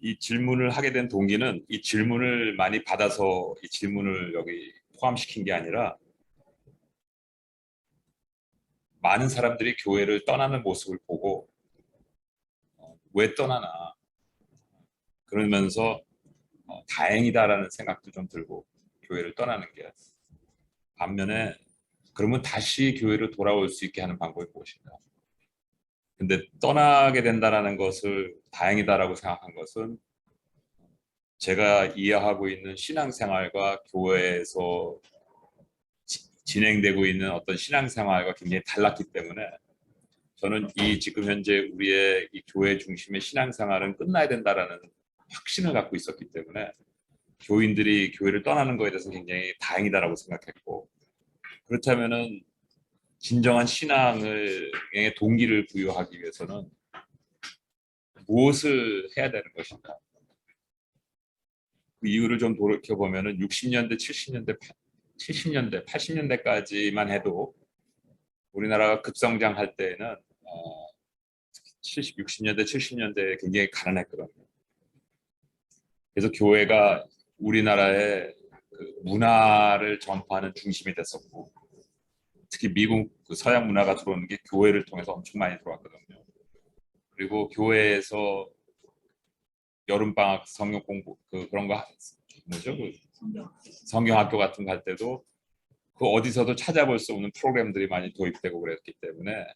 이 질문을 하게 된 동기는 이 질문을 많이 받아서 이 질문을 여기 포함시킨 게 아니라 많은 사람들이 교회를 떠나는 모습을 보고 왜 떠나나 그러면서 다행이다라는 생각도 좀 들고 교회를 떠나는 게 반면에 그러면 다시 교회로 돌아올 수 있게 하는 방법이 무엇인가? 근데 떠나게 된다라는 것을 다행이다라고 생각한 것은 제가 이해하고 있는 신앙생활과 교회에서 진행되고 있는 어떤 신앙생활과 굉장히 달랐기 때문에 저는 이 지금 현재 우리의 이 교회 중심의 신앙생활은 끝나야 된다라는 확신을 갖고 있었기 때문에 교인들이 교회를 떠나는 것에 대해서 굉장히 다행이다라고 생각했고 그렇다면은 진정한 신앙의 동기를 부여하기 위해서는 무엇을 해야 되는 것인가? 그 이유를 좀 돌이켜보면은 60년대, 70년대, 80년대까지만 해도 우리나라가 급성장할 때에는 60년대, 70년대에 굉장히 가난했거든요. 그래서 교회가 우리나라의 그 문화를 전파하는 중심이 됐었고 특히 미국 그 서양 문화가 들어오는 게 교회를 통해서 엄청 많이 들어왔거든요. 그리고 교회에서 여름방학 성경 공부 그런 거 뭐죠? 그 성경학교 같은 거 할 때도 그 어디서도 찾아볼 수 없는 프로그램들이 많이 도입되고 그랬기 때문에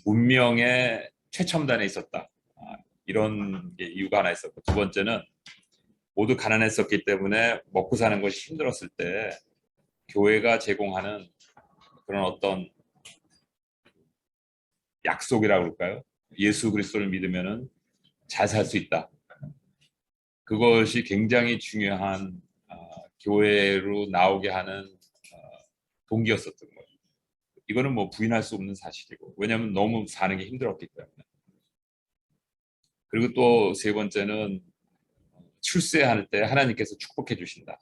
문명의 최첨단에 있었다. 이런 게 이유가 하나 있었고 두 번째는 모두 가난했었기 때문에 먹고 사는 것이 힘들었을 때 교회가 제공하는 그런 어떤 약속이라고 그럴까요? 예수 그리스도를 믿으면은 잘 살 수 있다. 그것이 굉장히 중요한 교회로 나오게 하는 동기였었던 거예요. 이거는 뭐 부인할 수 없는 사실이고 왜냐하면 너무 사는 게 힘들었기 때문에. 그리고 또 세 번째는 출세할 때 하나님께서 축복해 주신다.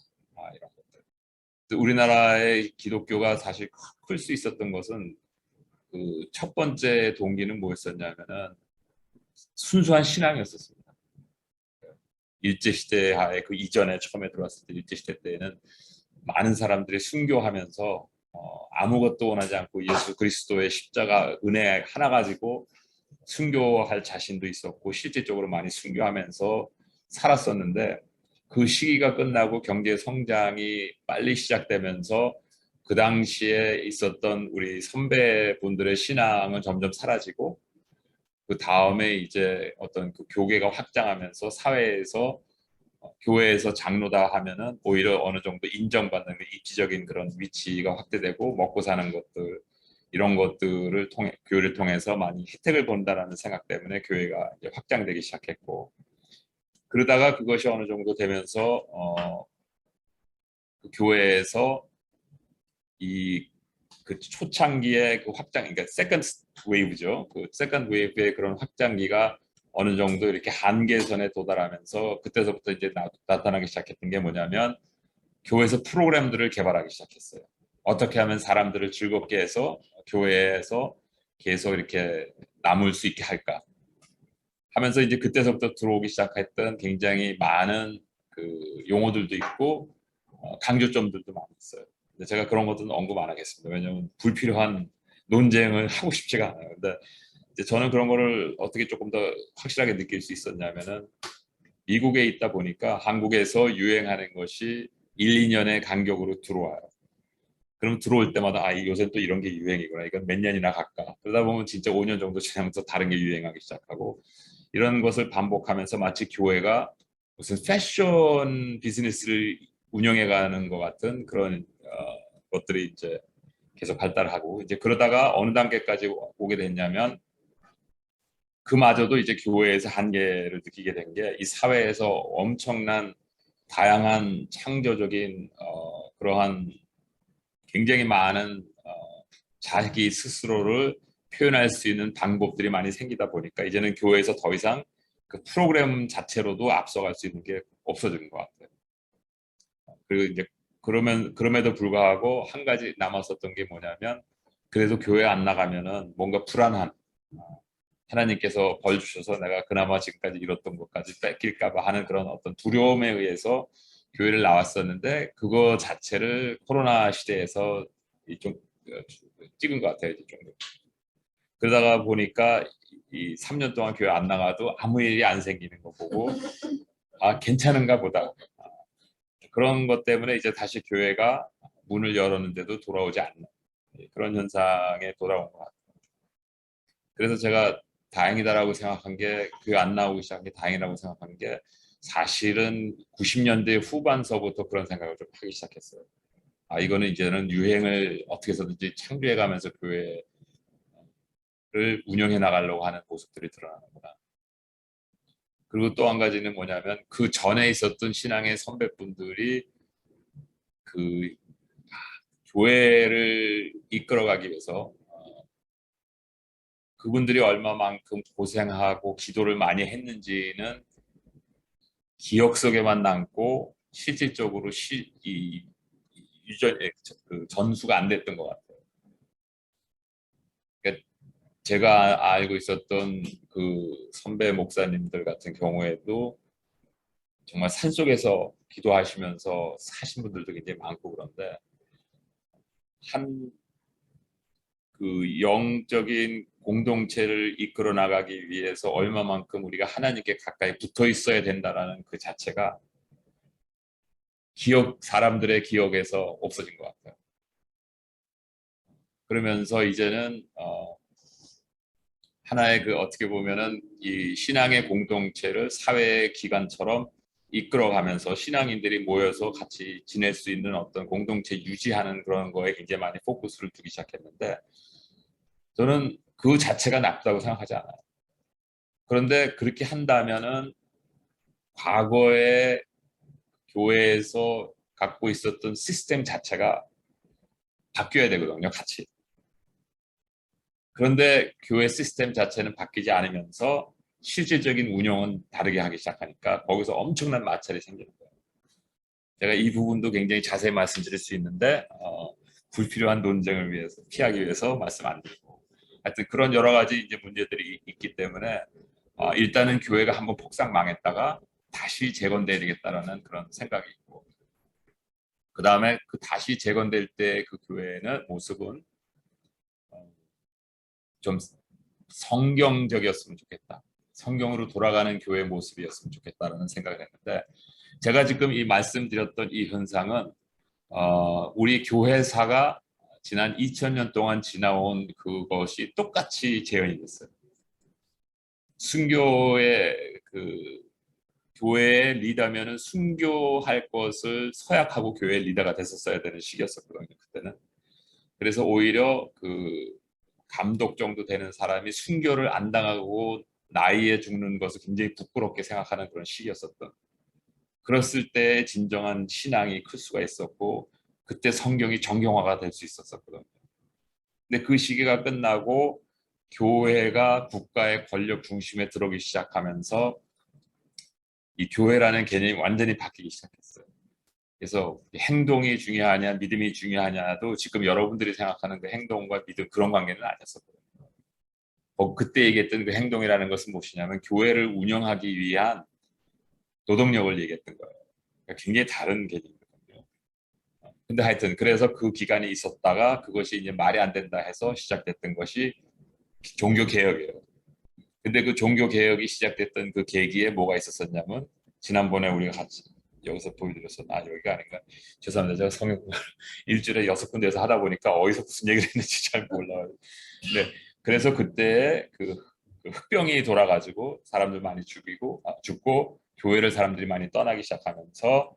이런 것들. 우리나라의 기독교가 사실 클 수 있었던 것은 그 첫 번째 동기는 뭐였었냐면은 순수한 신앙이었었습니다. 일제시대하에 그 이전에 처음에 들어왔을 때 일제시대 때에는 많은 사람들이 순교하면서 아무것도 원하지 않고 예수 그리스도의 십자가 은혜 하나 가지고 순교할 자신도 있었고 실질적으로 많이 순교하면서 살았었는데 그 시기가 끝나고 경제 성장이 빨리 시작되면서 그 당시에 있었던 우리 선배분들의 신앙은 점점 사라지고 그 다음에 이제 어떤 그 교계가 확장하면서 사회에서 교회에서 장로다 하면은 오히려 어느 정도 인정받는 입지적인 그런 위치가 확대되고 먹고 사는 것들 이런 것들을 통해 교회를 통해서 많이 혜택을 본다라는 생각 때문에 교회가 이제 확장되기 시작했고 그러다가 그것이 어느 정도 되면서 그 교회에서 이 그 초창기의 그 확장, 그러니까 세컨드 웨이브죠. 그 세컨드 웨이브의 그런 확장기가 어느 정도 이렇게 한계선에 도달하면서 그때서부터 이제 나타나기 시작했던 게 뭐냐면 교회에서 프로그램들을 개발하기 시작했어요. 어떻게 하면 사람들을 즐겁게 해서 교회에서 계속 이렇게 남을 수 있게 할까 하면서 이제 그때서부터 들어오기 시작했던 굉장히 많은 그 용어들도 있고 강조점들도 많이 있어요. 근데 제가 그런 것들은 언급 안 하겠습니다. 왜냐하면 불필요한 논쟁을 하고 싶지가 않아요. 근데 이제 저는 그런 거를 어떻게 조금 더 확실하게 느낄 수 있었냐면은 미국에 있다 보니까 한국에서 유행하는 것이 1, 2년의 간격으로 들어와요. 그럼 들어올 때마다 요새 또 이런 게 유행이구나. 이건 몇 년이나 갈까. 그러다 보면 진짜 5년 정도 지나면서 다른 게 유행하기 시작하고 이런 것을 반복하면서 마치 교회가 무슨 패션 비즈니스를 운영해가는 것 같은 그런 것들이 이제 계속 발달하고 이제 그러다가 어느 단계까지 오게 됐냐면 그마저도 이제 교회에서 한계를 느끼게 된 게 이 사회에서 엄청난 다양한 창조적인 그러한 굉장히 많은 자기 스스로를 표현할 수 있는 방법들이 많이 생기다 보니까 이제는 교회에서 더 이상 그 프로그램 자체로도 앞서갈 수 있는 게 없어진 것 같아요. 그리고 이제 그럼에도 불구하고 한 가지 남았었던 게 뭐냐면 그래도 교회 안 나가면은 뭔가 불안한 하나님께서 벌 주셔서 내가 그나마 지금까지 이뤘던 것까지 뺏길까 봐 하는 그런 어떤 두려움에 의해서 교회를 나왔었는데 그거 자체를 코로나 시대에서 좀 찍은 것 같아요. 이제 좀. 그러다가 보니까 이 3년 동안 교회 안 나가도 아무 일이 안 생기는 거 보고 아 괜찮은가 보다. 그런 것 때문에 이제 다시 교회가 문을 열었는데도 돌아오지 않는 그런 현상에 돌아온 것 같아요. 그래서 제가 다행이다라고 생각한 게 교회 안 나오기 시작한 게 다행이라고 생각한 게 사실은 90년대 후반서부터 그런 생각을 좀 하기 시작했어요. 아 이거는 이제는 유행을 어떻게 해서든지 창조해가면서 교회를 운영해 나가려고 하는 모습들이 드러나는구나. 그리고 또 한 가지는 뭐냐면 그 전에 있었던 신앙의 선배분들이 그 교회를 이끌어가기 위해서 그분들이 얼마만큼 고생하고 기도를 많이 했는지는 기억 속에만 남고 실질적으로 그 전수가 안 됐던 것 같아요. 그러니까 제가 알고 있었던 그 선배 목사님들 같은 경우에도 정말 산속에서 기도하시면서 사신 분들도 굉장히 많고 그런데 한 그 영적인 공동체를 이끌어 나가기 위해서 얼마만큼 우리가 하나님께 가까이 붙어 있어야 된다라는 그 자체가 사람들의 기억에서 없어진 것 같아요. 그러면서 이제는 하나의 그 어떻게 보면은 이 신앙의 공동체를 사회 기관처럼 이끌어가면서 신앙인들이 모여서 같이 지낼 수 있는 어떤 공동체 유지하는 그런 거에 굉장히 많이 포커스를 두기 시작했는데 저는 그 자체가 나쁘다고 생각하지 않아요. 그런데 그렇게 한다면은 과거에 교회에서 갖고 있었던 시스템 자체가 바뀌어야 되거든요, 같이. 그런데 교회 시스템 자체는 바뀌지 않으면서 실질적인 운영은 다르게 하기 시작하니까 거기서 엄청난 마찰이 생기는 거예요. 제가 이 부분도 굉장히 자세히 말씀드릴 수 있는데 불필요한 논쟁을 위해서 피하기 위해서 말씀 안 드리고 하여튼 그런 여러 가지 이제 문제들이 있기 때문에 일단은 교회가 한번 폭삭 망했다가 다시 재건돼야 되겠다라는 그런 생각이 있고 그 다음에 그 다시 재건될 때 그 교회는 모습은 좀 성경적이었으면 좋겠다. 성경으로 돌아가는 교회 모습이었으면 좋겠다라는 생각을 했는데 제가 지금 이 말씀드렸던 이 현상은 우리 교회사가 지난 2000년 동안 지나온 그것이 똑같이 재현이 됐어요. 순교의 그 교회의 리더면은 순교할 것을 서약하고 교회 리더가 됐었어야 되는 시기였었거든요. 그때는. 그래서 오히려 그 감독 정도 되는 사람이 순교를 안 당하고 나이에 죽는 것을 굉장히 부끄럽게 생각하는 그런 시기였었던. 그랬을 때 진정한 신앙이 클 수가 있었고 그때 성경이 정경화가 될 수 있었거든요. 근데 그 시기가 끝나고 교회가 국가의 권력 중심에 들어오기 시작하면서 이 교회라는 개념이 완전히 바뀌기 시작했어요. 그래서 행동이 중요하냐 믿음이 중요하냐도 지금 여러분들이 생각하는 그 행동과 믿음 그런 관계는 아니었었거든요. 그때 얘기했던 그 행동이라는 것은 무엇이냐면 교회를 운영하기 위한 노동력을 얘기했던 거예요. 그러니까 굉장히 다른 개념이거든요. 근데 하여튼 그래서 그 기간이 있었다가 그것이 이제 말이 안 된다 해서 시작됐던 것이 종교 개혁이에요. 근데 그 종교 개혁이 시작됐던 그 계기에 뭐가 있었었냐면 지난번에 우리가 같이 여기서 보여드렸었나 여기가 아닌가 죄송합니다. 제가 성경 일주일에 6군데에서 하다 보니까 어디서 무슨 얘기를 했는지 잘 몰라요. 네, 그래서 그때 그 흑병이 돌아가지고 사람들 많이 죽고 교회를 사람들이 많이 떠나기 시작하면서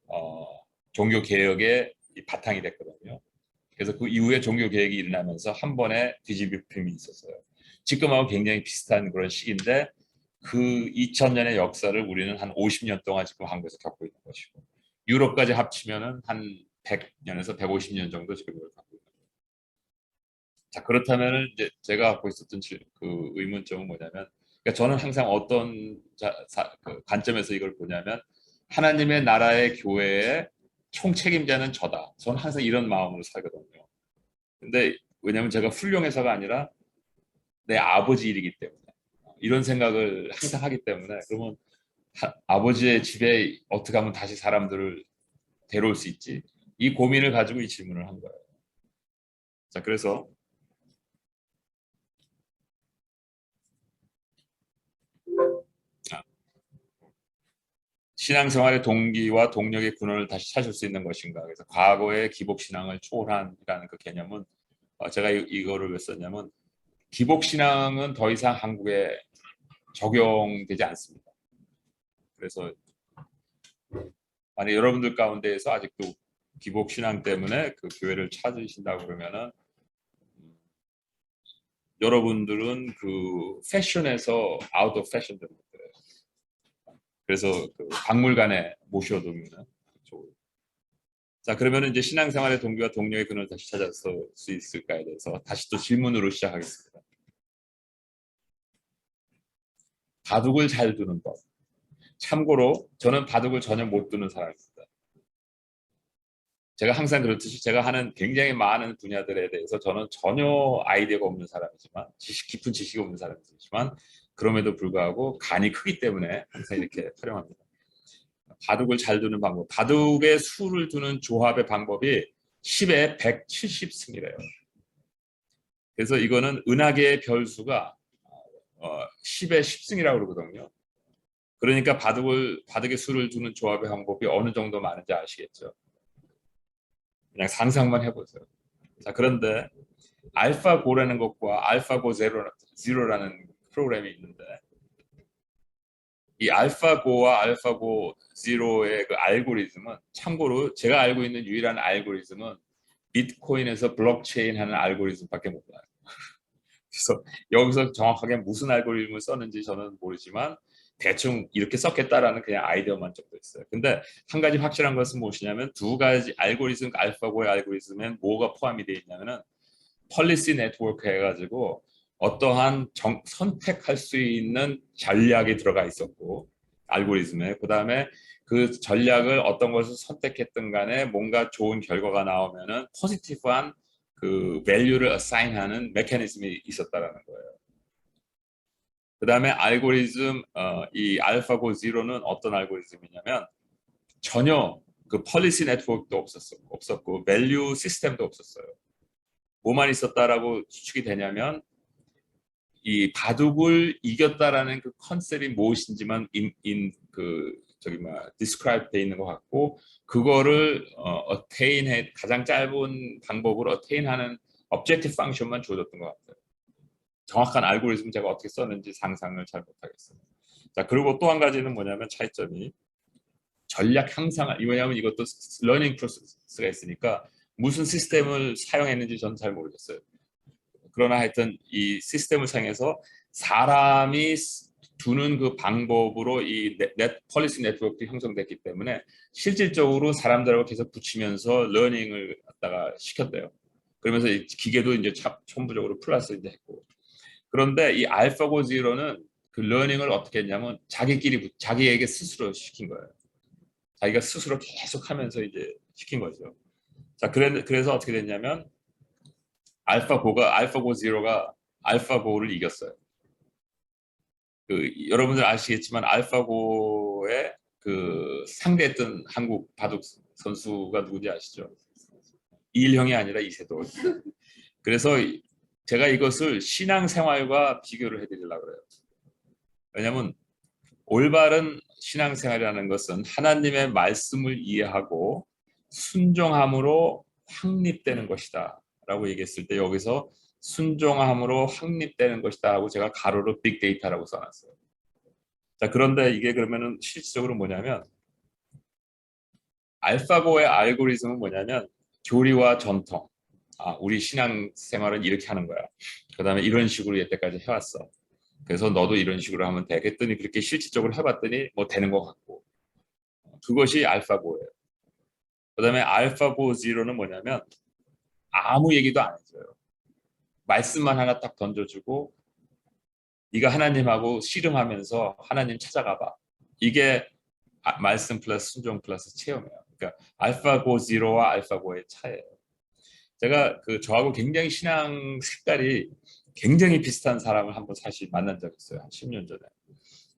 어, 종교 개혁의 바탕이 됐거든요. 그래서 그 이후에 종교 개혁이 일어나면서 한 번에 뒤집힘이 있었어요. 지금하고 굉장히 비슷한 그런 시기인데 그 2000년의 역사를 우리는 한 50년 동안 지금 한국에서 겪고 있는 것이고 유럽까지 합치면은 한 100년에서 150년 정도 지금 이걸 갖고 있는 거예요. 자 그렇다면은 이제 제가 갖고 있었던 그 의문점은 뭐냐면 그러니까 저는 항상 어떤 그 관점에서 이걸 보냐면 하나님의 나라의 교회의 총책임자는 저다. 저는 항상 이런 마음으로 살거든요. 근데 왜냐하면 제가 훌륭해서가 아니라 내 아버지 일이기 때문에 이런 생각을 항상 하기 때문에 그러면 아버지의 집에 어떻게 하면 다시 사람들을 데려올 수 있지? 이 고민을 가지고 이 질문을 한 거예요. 자, 그래서 신앙생활의 동기와 동력의 근원을 다시 찾을 수 있는 것인가. 그래서 과거의 기복신앙을 초월한이라는 그 개념은 제가 이거를 왜 썼냐면 기복신앙은 더 이상 한국에 적용되지 않습니다. 그래서 만약 여러분들 가운데에서 아직도 기복신앙 때문에 그 교회를 찾으신다고 그러면은 여러분들은 그 패션에서 아웃 오브 패션 됩니다. 그래서 그 박물관에 모셔두면 좋을. 자, 그러면 이제 신앙생활의 동기와 동력의 근원을 다시 찾을 수 있을까에 대해서 다시 또 질문으로 시작하겠습니다. 바둑을 잘 두는 법. 참고로 저는 바둑을 전혀 못 두는 사람입니다. 제가 항상 그렇듯이 제가 하는 굉장히 많은 분야들에 대해서 저는 전혀 아이디어가 없는 사람이지만 깊은 지식이 없는 사람이지만 그럼에도 불구하고 간이 크기 때문에 항상 이렇게 활용합니다. 바둑을 잘 두는 방법. 바둑의 수를 두는 조합의 방법이 10에 170승이래요. 그래서 이거는 은하계의 별수가 10에 10승이라고 그러거든요. 그러니까 바둑의 수를 두는 조합의 방법이 어느 정도 많은지 아시겠죠? 그냥 상상만 해보세요. 자, 그런데 알파고라는 것과 알파고 제로라는 프로그램이 있는데 이 알파고와 알파고 제로의 그 알고리즘은 참고로 제가 알고 있는 유일한 알고리즘은 비트코인에서 블록체인 하는 알고리즘밖에 몰라요. 그래서 여기서 정확하게 무슨 알고리즘을 썼는지 저는 모르지만 대충 이렇게 썼겠다라는 그냥 아이디어만 적혀 있어요. 근데 한 가지 확실한 것은 무엇이냐면 두 가지 알고리즘, 알파고의 알고리즘엔 뭐가 포함이 되어 있냐면은 폴리시 네트워크 해가지고 어떠한 선택할 수 있는 전략이 들어가 있었고 알고리즘에 그 다음에 그 전략을 어떤 것을 선택했든 간에 뭔가 좋은 결과가 나오면은 포지티브한 그 밸류를 어사인하는 메커니즘이 있었다라는 거예요. 그 다음에 알고리즘 이 알파고 제로는 어떤 알고리즘이냐면 전혀 그 폴리시 네트워크도 없었고 밸류 시스템도 없었어요. 뭐만 있었다라고 추측이 되냐면 이 바둑을 이겼다라는 그 컨셉이 무엇인지만 그 저기 describe 돼 있는 것 같고 그거를 attain 가장 짧은 방법으로 attain하는 objective function만 주어졌던 것 같아요. 정확한 알고리즘 제가 어떻게 썼는지 상상을 잘 못하겠어요. 자, 그리고 또 한 가지는 뭐냐면 차이점이 전략 향상을 왜냐하면 이것도 러닝 프로세스가 있으니까 무슨 시스템을 사용했는지 저는 잘 모르겠어요. 그러나 하여튼 이 시스템을 사용해서 사람이 두는 그 방법으로 이 폴리시 네트워크가 형성됐기 때문에 실질적으로 사람들하고 계속 붙이면서 러닝을 갖다가 시켰대요. 그러면서 기계도 이제 천부적으로 플러스 이제 했고. 그런데 이 알파고 제로는 그 러닝을 어떻게 했냐면 자기에게 스스로 시킨 거예요. 자기가 스스로 계속 하면서 이제 시킨 거죠. 자, 그래서 어떻게 됐냐면 알파고 제로가 알파고를 이겼어요. 그 여러분들 아시겠지만 알파고의 그 상대했던 한국 바둑 선수가 누구지 아시죠? 이일형이 아니라 이세돌. 그래서 제가 이것을 신앙생활과 비교를 해드리려고 그래요. 왜냐하면 올바른 신앙생활이라는 것은 하나님의 말씀을 이해하고 순종함으로 확립되는 것이다 라고 얘기했을 때 여기서 순종함으로 확립되는 것이다 하고 제가 가로로 빅데이터라고 써놨어요. 자, 그런데 이게 그러면은 실질적으로 뭐냐면 알파고의 알고리즘은 뭐냐면 교리와 전통. 우리 신앙생활은 이렇게 하는 거야. 그 다음에 이런 식으로 여태까지 해왔어. 그래서 너도 이런 식으로 하면 되겠더니 그렇게 실질적으로 해봤더니 뭐 되는 것 같고 그것이 알파고예요. 그 다음에 알파고 제로는 뭐냐면 아무 얘기도 안 해줘요. 말씀만 하나 딱 던져주고 네가 하나님하고 씨름하면서 하나님 찾아가봐. 이게 말씀 플러스 순종 플러스 체험이에요. 그러니까 알파고 제로와 알파고의 차이예요. 제가 그 저하고 굉장히 신앙 색깔이 굉장히 비슷한 사람을 한번 사실 만난 적이 있어요. 한 10년 전에.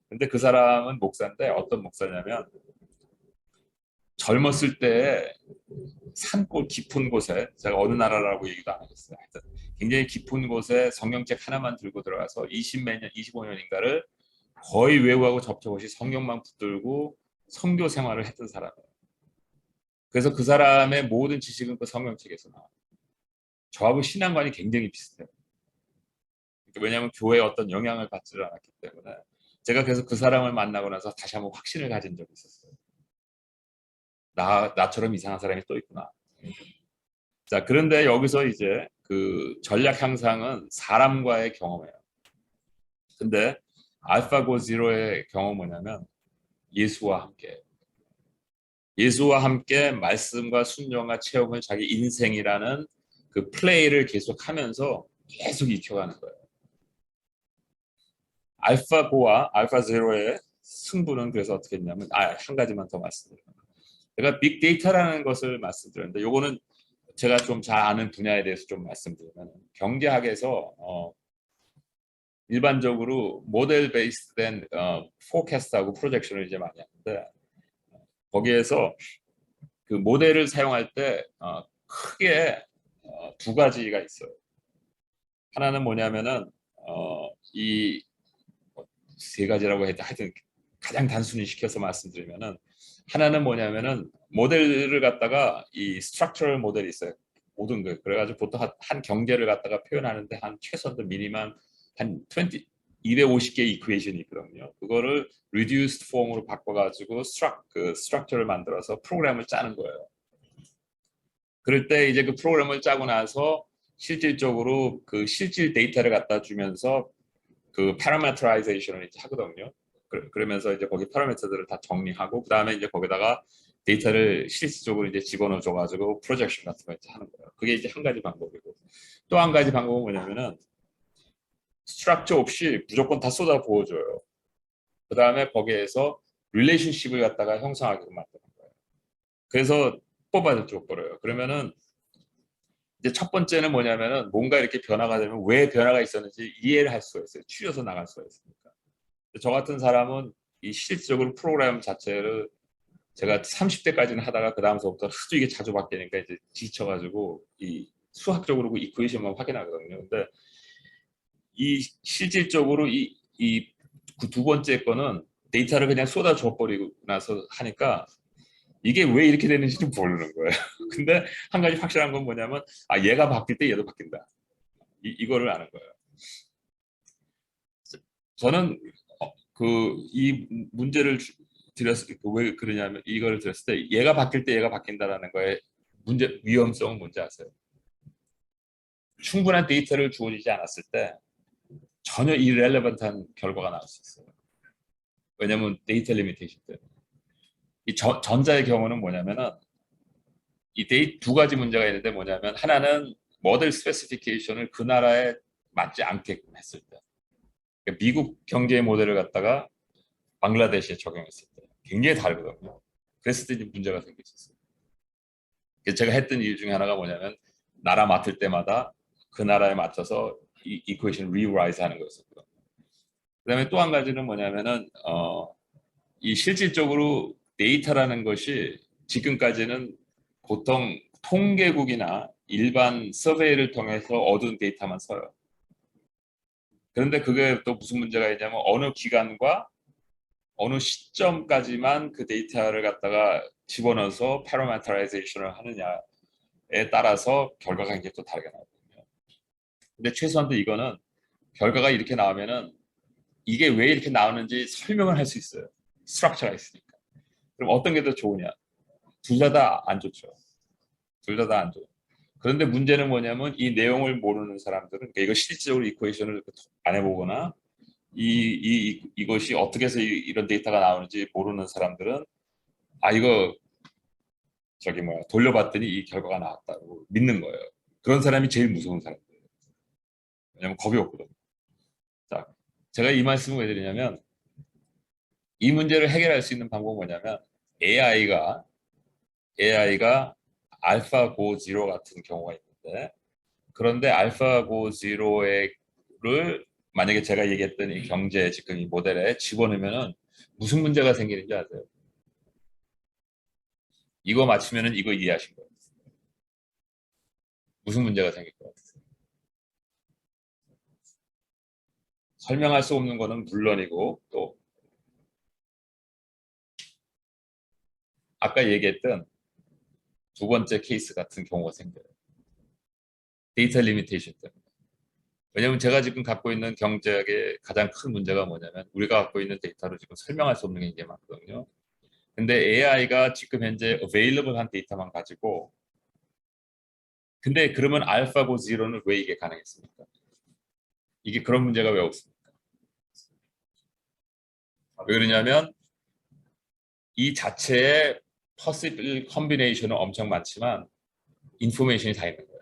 근데 그 사람은 목사인데 어떤 목사냐면 젊었을 때 산골 깊은 곳에 제가 어느 나라라고 얘기도 안 하겠어요. 하여튼 굉장히 깊은 곳에 성경책 하나만 들고 들어가서 20몇 년, 25년인가를 거의 외우하고 접촉 없이 성경만 붙들고 선교 생활을 했던 사람이에요. 그래서 그 사람의 모든 지식은 그 성경책에서 나와요. 저하고 신앙관이 굉장히 비슷해요. 왜냐하면 교회에 어떤 영향을 받지를 않았기 때문에 제가 그래서 그 사람을 만나고 나서 다시 한번 확신을 가진 적이 있었어요. 나처럼 이상한 사람이 또 있구나. 자, 그런데 여기서 이제 그 전략 향상은 사람과의 경험이에요. 근데 알파고 제로의 경험은 뭐냐면 예수와 함께. 예수와 함께 말씀과 순종과 체험을 자기 인생이라는 그 플레이를 계속하면서 계속 익혀가는 거예요. 알파고와 알파 제로의 승부는 그래서 어떻게 했냐면 한 가지만 더 말씀드려요. 제가 빅데이터라는 것을 말씀드렸는데 요거는 제가 좀 잘 아는 분야에 대해서 좀 말씀드리면 경제학에서 일반적으로 모델 베이스된 포캐스트하고 프로젝션을 이제 많이 하는데 거기에서 그 모델을 사용할 때 크게 두 가지가 있어요. 하나는 뭐냐면은 이 세 가지라고 해도 하여튼 가장 단순히 시켜서 말씀드리면은 하나는 뭐냐면은 모델을 갖다가 이 스트럭처럴 모델이 있어요. 모든 거 그래가지고 보통 한 경제를 갖다가 표현하는데 한 최소한도 미니멈 한 250개 이퀘이션이 있거든요. 그거를 reduced 폼으로 바꿔가지고 스트럭처를 만들어서 프로그램을 짜는 거예요. 그럴 때 이제 그 프로그램을 짜고 나서 실질적으로 그 실질 데이터를 갖다 주면서 그 파라메트라이제이션을 이제 하거든요. 그러면서 이제 거기 파라미터들을 다 정리하고 그 다음에 이제 거기다가 데이터를 실질적으로 이제 집어넣어 줘가지고 프로젝션 같은 거 이제 하는 거예요. 그게 이제 한 가지 방법이고 또 한 가지 방법은 뭐냐면은 스트럭처 없이 무조건 다 쏟아 부어줘요. 그 다음에 거기에서 릴레이션십을 갖다가 형성하게끔 만드는 거예요. 그래서 뽑아서 줘버려요. 그러면은 이제 첫 번째는 뭐냐면은 뭔가 이렇게 변화가 되면 왜 변화가 있었는지 이해를 할 수가 있어요. 추려서 나갈 수가 있으니까. 저 같은 사람은 이 실질적으로 프로그램 자체를 제가 30대까지는 하다가 그 다음서부터 하도 이게 자주 바뀌니까 이제 지쳐가지고 이 수학적으로 그 이퀘이션만 확인하거든요. 근데 이 실질적으로 그 두 번째 거는 데이터를 그냥 쏟아줘 버리고 나서 하니까 이게 왜 이렇게 되는지 좀 모르는 거예요. 근데 한 가지 확실한 건 뭐냐면 얘가 바뀔 때 얘도 바뀐다. 이거를 아는 거예요. 저는 그 이 문제를 왜 그러냐면 이거를 들었을 때 얘가 바뀔 때 얘가 바뀐다라는 거에 위험성은 뭔지 아세요? 충분한 데이터를 주어지지 않았을 때 전혀 irrelevant한 결과가 나올 수 있어요. 왜냐하면 데이터 리미테이션 때문에. 이 전자의 경우는 뭐냐면은 두 가지 문제가 있는데 뭐냐면 하나는 모델 스페시피케이션을 그 나라에 맞지 않게끔 했을 때 그러니까 미국 경제 모델을 갖다가 방글라데시에 적용했을 때 굉장히 다르거든요. 그랬을 때 이제 문제가 생겼었어요. 제가 했던 이유 중에 하나가 뭐냐면 나라 맡을 때마다 그 나라에 맞춰서 이 이퀘이션 리라이즈 하는 거였었거든요. 그다음에 또 한 가지는 뭐냐면은 이 실질적으로 데이터라는 것이 지금까지는 보통 통계국이나 일반 서베이를 통해서 얻은 데이터만 써요. 그런데 그게 또 무슨 문제가 있냐면 어느 기간과 어느 시점까지만 그 데이터를 갖다가 집어넣어서 파라메터라이제이션을 하느냐에 따라서 결과가 이제 또 다르게 나오거든요. 근데 최소한도 이거는 결과가 이렇게 나오면은 이게 왜 이렇게 나오는지 설명을 할 수 있어요. 스트럭처가 있으니까. 그럼 어떤 게 더 좋으냐? 둘 다 안 좋죠. 둘 다 안 좋아요. 그런데 문제는 뭐냐면 이 내용을 모르는 사람들은 그러니까 이거 실질적으로 이퀘이션을 안 해보거나 이것이 어떻게 해서 이런 데이터가 나오는지 모르는 사람들은 이거 저기 뭐야 돌려봤더니 이 결과가 나왔다고 믿는 거예요. 그런 사람이 제일 무서운 사람이에요. 왜냐면 겁이 없거든요. 자, 제가 이 말씀을 왜 드리냐면 이 문제를 해결할 수 있는 방법은 뭐냐면 AI가 알파고 제로 같은 경우가 있는데 그런데 알파고 제로의 만약에 제가 얘기했던 이 경제 지금 이 모델에 집어넣으면은 무슨 문제가 생기는지 아세요? 이거 맞추면은 이거 이해하신 거예요. 무슨 문제가 생길 것 같아요? 설명할 수 없는 거는 물론이고 또 아까 얘기했던 두 번째 케이스 같은 경우가 생겨요. 데이터 리미테이션 때문에. 왜냐하면 제가 지금 갖고 있는 경제학의 가장 큰 문제가 뭐냐면 우리가 갖고 있는 데이터로 지금 설명할 수 없는 게 굉장히 많거든요. 근데 AI가 지금 현재 available한 데이터만 가지고 근데 그러면 알파고 제로는 왜 이게 가능했습니까? 이게 그런 문제가 왜 없습니까? 왜 그러냐면 이 자체의 possible combination은 엄청 많지만 인포메이션이 다 있는 거예요.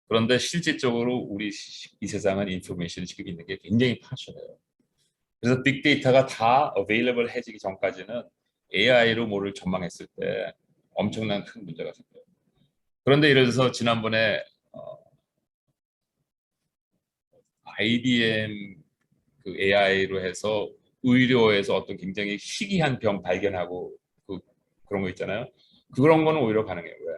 그런데 실질적으로 우리 이 세상은 인포메이션이 지금 있는 게 굉장히 파쇼해요. 그래서 빅데이터가 다 available 해지기 전까지는 AI로 뭐를 전망했을 때 엄청난 큰 문제가 생겨요. 그런데 예를 들어서 지난번에 IBM 그 AI로 해서 의료에서 어떤 굉장히 희귀한 병 발견하고 그런 거 있잖아요. 그런 거는 오히려 가능해요. 왜?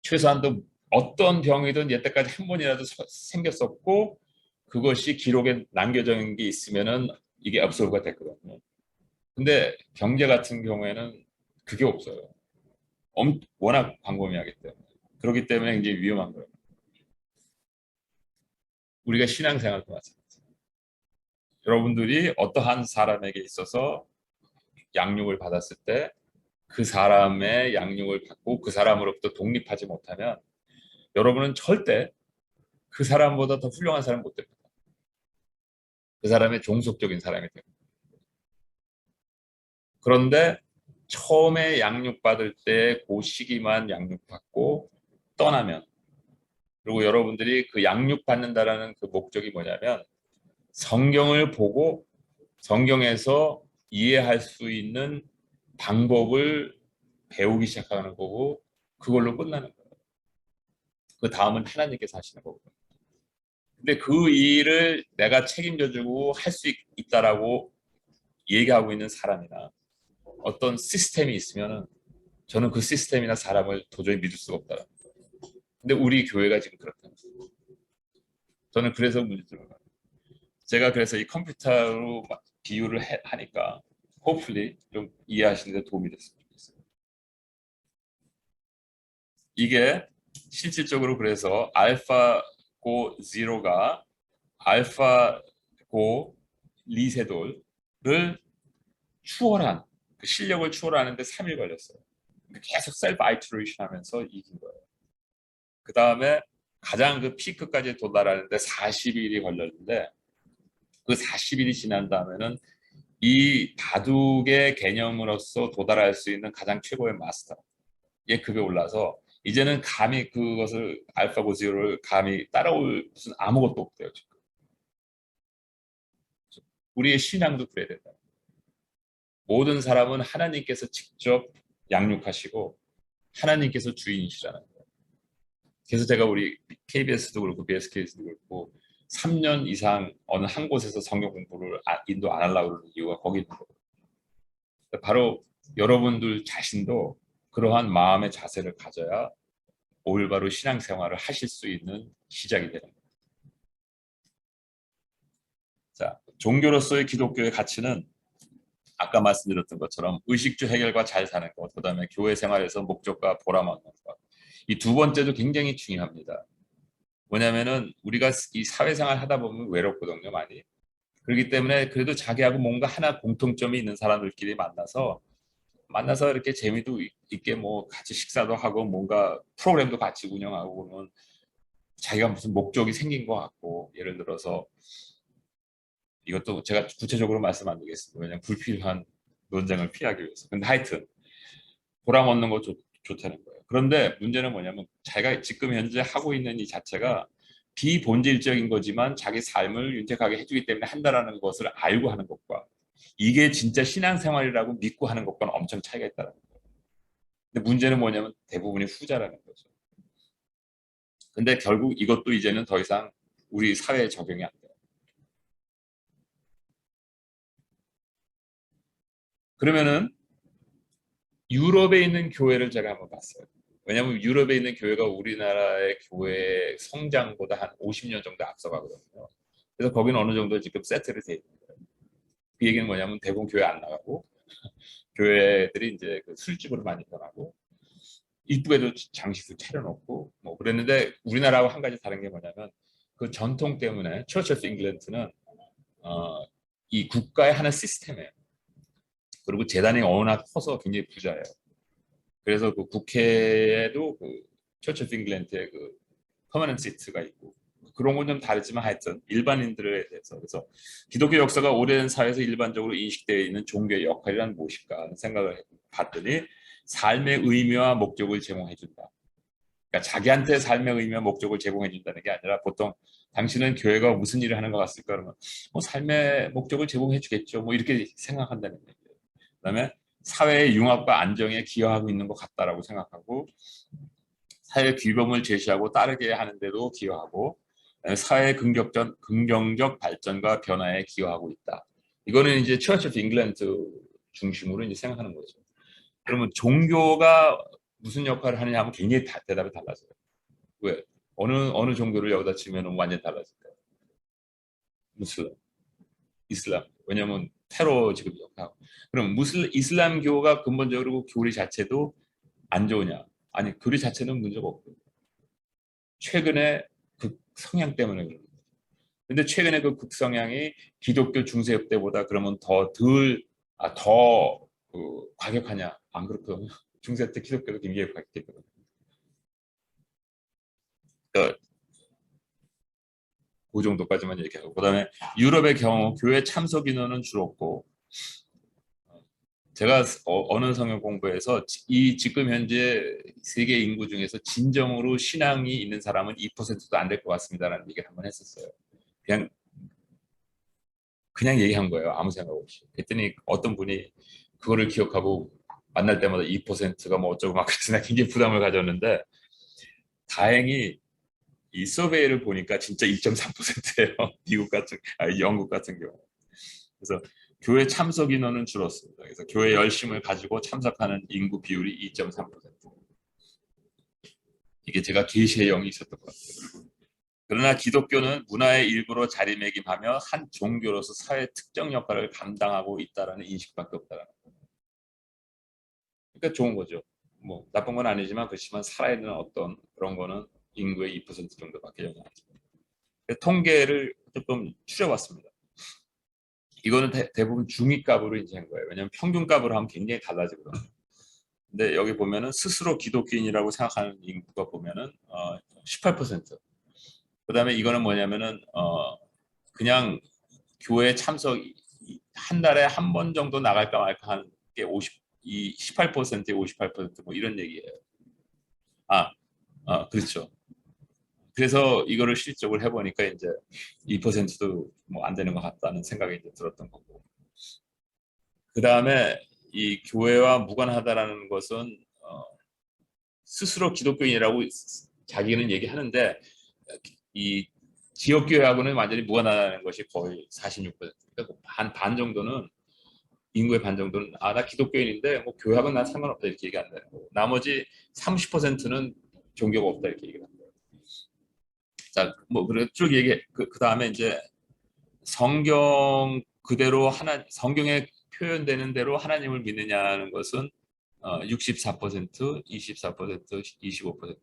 최소한도 어떤 병이든 여태까지 한 번이라도 생겼었고 그것이 기록에 남겨져 있는 게 있으면은 이게 absorб가 됐거든요. 근데 경제 같은 경우에는 그게 없어요. 워낙 광범위하기 때문에. 그렇기 때문에 굉장히 위험한 거예요. 우리가 신앙생활도 마찬가지예요. 여러분들이 어떠한 사람에게 있어서 양육을 받았을 때 그 사람의 양육을 받고 그 사람으로부터 독립하지 못하면 여러분은 절대 그 사람보다 더 훌륭한 사람 못 됩니다. 그 사람의 종속적인 사람이 됩니다. 그런데 처음에 양육받을 때 그 시기만 양육받고 떠나면 그리고 여러분들이 그 양육받는다라는 그 목적이 뭐냐면 성경을 보고 성경에서 이해할 수 있는 방법을 배우기 시작하는 거고 그걸로 끝나는 거예요. 그 다음은 하나님께서 하시는 거고. 근데 그 일을 내가 책임져주고 할 수 있다라고 얘기하고 있는 사람이나 어떤 시스템이 있으면은 저는 그 시스템이나 사람을 도저히 믿을 수가 없다. 근데 우리 교회가 지금 그렇다. 저는 그래서 문제점을 봐요. 제가 그래서 이 컴퓨터로 비유를 하니까 hopefully 좀 이해하시는 데 도움이 됐으면 좋겠어요. 이게 실질적으로 그래서 알파고 제로가 알파고 리세돌을 추월한 그 실력을 추월하는데 3일 걸렸어요. 계속 셀프 아이트레이션 하면서 이긴 거예요. 그 다음에 가장 그 피크까지 도달하는데 40일이 걸렸는데 그 40일이 지난 다음에는 이 바둑의 개념으로서 도달할 수 있는 가장 최고의 마스터의 급에 올라서 이제는 감히 그것을 알파고 제로를 감히 따라올 무슨 아무것도 없대요. 지금. 우리의 신앙도 그래야 된다. 모든 사람은 하나님께서 직접 양육하시고 하나님께서 주인이시라는 거예요. 그래서 제가 우리 KBS도 그렇고 BSK도 그렇고 3년 이상 어느 한 곳에서 성경 공부를 인도 안 하려고 그러는 이유가 거기 있는 거예요. 바로 여러분들 자신도 그러한 마음의 자세를 가져야 올바로 신앙생활을 하실 수 있는 시작이 되는 거예요. 자, 종교로서의 기독교의 가치는 아까 말씀드렸던 것처럼 의식주 해결과 잘 사는 것, 그다음에 교회 생활에서 목적과 보람 얻는 것. 이 두 번째도 굉장히 중요합니다. 뭐냐면은 우리가 이 사회생활 하다 보면 외롭거든요, 많이. 그렇기 때문에 그래도 자기하고 뭔가 하나 공통점이 있는 사람들끼리 만나서 이렇게 재미도 있게 뭐 같이 식사도 하고 뭔가 프로그램도 같이 운영하고 그러면 자기가 무슨 목적이 생긴 것 같고 예를 들어서 이것도 제가 구체적으로 말씀 안 드리겠습니다. 왜냐하면 불필요한 논쟁을 피하기 위해서. 근데 하여튼 보람 얻는 거 좋다는 거예요. 그런데 문제는 뭐냐면 자기가 지금 현재 하고 있는 이 자체가 비본질적인 거지만 자기 삶을 윤택하게 해주기 때문에 한다라는 것을 알고 하는 것과 이게 진짜 신앙생활이라고 믿고 하는 것과는 엄청 차이가 있다는 거예요. 근데 문제는 뭐냐면 대부분이 후자라는 거죠. 근데 결국 이것도 이제는 더 이상 우리 사회에 적용이 안 돼요. 그러면은 유럽에 있는 교회를 제가 한번 봤어요. 왜냐하면 유럽에 있는 교회가 우리나라의 교회 성장보다 한 50년 정도 앞서가거든요. 그래서 거기는 어느 정도 지금 세트를 돼 있는 거예요. 그 얘기는 뭐냐면 대부분 교회 안 나가고 교회들이 이제 그 술집으로 많이 변하고 이쁘게도 장식도 차려놓고 뭐 그랬는데 우리나라하고 한 가지 다른 게 뭐냐면 그 전통 때문에 처치 오브 잉글랜드는 이 국가의 하나의 시스템이에요. 그리고 재단이 워낙 커서 굉장히 부자예요. 그래서 그 국회에도 그 처치 오브 잉글랜드의 그 퍼머넌트 시트가 있고 그런 건 좀 다르지만 하여튼 일반인들에 대해서 그래서 기독교 역사가 오랜 사회에서 일반적으로 인식되어 있는 종교의 역할이란 무엇일까 하는 생각을 봤더니 삶의 의미와 목적을 제공해 준다. 그러니까 자기한테 삶의 의미와 목적을 제공해 준다는 게 아니라 보통 당신은 교회가 무슨 일을 하는 것 같을까 그러면 뭐 삶의 목적을 제공해 주겠죠. 뭐 이렇게 생각한다는 얘기예요. 그다음에 사회의 융합과 안정에 기여하고 있는 것 같다라고 생각하고 사회 규범을 제시하고 따르게 하는데도 기여하고 사회 긍정적 발전과 변화에 기여하고 있다. 이거는 이제 처치 오브 잉글랜드 중심으로 이제 생각하는 거죠. 그러면 종교가 무슨 역할을 하느냐 하면 굉장히 대답이 달라져요. 왜? 어느 종교를 여기다 치면 완전히 달라질까요? 무슬림, 이슬람. 왜냐하면 테러 지금 역하고. 그럼 이슬람교가 근본적으로 교리 자체도 안 좋으냐? 아니 교리 자체는 문제가 없고 최근에 그 성향 때문에 그런 거예요. 근데 최근에 그 극성향이 기독교 중세 때보다 그러면 더 과격하냐? 안 그렇거든요. 중세 때 기독교도 굉장히 과격했거든요. 그러니까 그 정도까지만 얘기하고 그다음에 유럽의 경우 교회 참석 인원은 줄었고 제가 어느 성경 공부에서 이 지금 현재 세계 인구 중에서 진정으로 신앙이 있는 사람은 2%도 안 될 것 같습니다라는 얘기를 한번 했었어요. 그냥 얘기한 거예요. 아무 생각 없이. 그랬더니 어떤 분이 그거를 기억하고 만날 때마다 2%가 뭐 어쩌고 막 그러나 굉장히 부담을 가졌는데 다행히 이 서베이를 보니까 진짜 2.3%예요. 영국 같은 경우. 그래서 교회 참석 인원은 줄었습니다. 그래서 교회 열심을 가지고 참석하는 인구 비율이 2.3%. 이게 제가 계시의 영이 있었던 것 같아요. 그러나 기독교는 문화의 일부로 자리매김하며 한 종교로서 사회 특정 역할을 감당하고 있다라는 인식밖에 없다라는 거예요. 그러니까 좋은 거죠. 뭐 나쁜 건 아니지만 그렇지만 살아있는 어떤 그런 거는 인구의 2% 정도밖에 영향 안 줍니다. 통계를 조금 추려봤습니다. 이거는 대부분 중위값으로 이제 한 거예요. 왜냐하면 평균값으로 하면 굉장히 달라지거든요. 근데 여기 보면은 스스로 기독교인이라고 생각하는 인구가 보면은 18%. 그다음에 이거는 뭐냐면은 그냥 교회 참석 한 달에 한 번 정도 나갈까 말까 하는 게 18%에 58%뭐 이런 얘기예요. 그렇죠. 그래서 이거를 실적을 해보니까 이제 2%도 뭐 안 되는 것 같다는 생각이 이제 들었던 거고. 그 다음에 이 교회와 무관하다라는 것은 스스로 기독교인이라고 자기는 얘기하는데 이 지역교회하고는 완전히 무관하다는 것이 거의 46%. 그러니까 반 정도는 인구의 반 정도는 나 기독교인인데 뭐 교회하고는 난 상관없다 이렇게 얘기 안 되는 거고 나머지 30%는 종교가 없다 이렇게 얘기를 합니다. 자, 뭐 그래 쭉 얘기 그 다음에 이제 성경 그대로 성경에 표현되는 대로 하나님을 믿느냐는 것은 64%, 24%, 25%.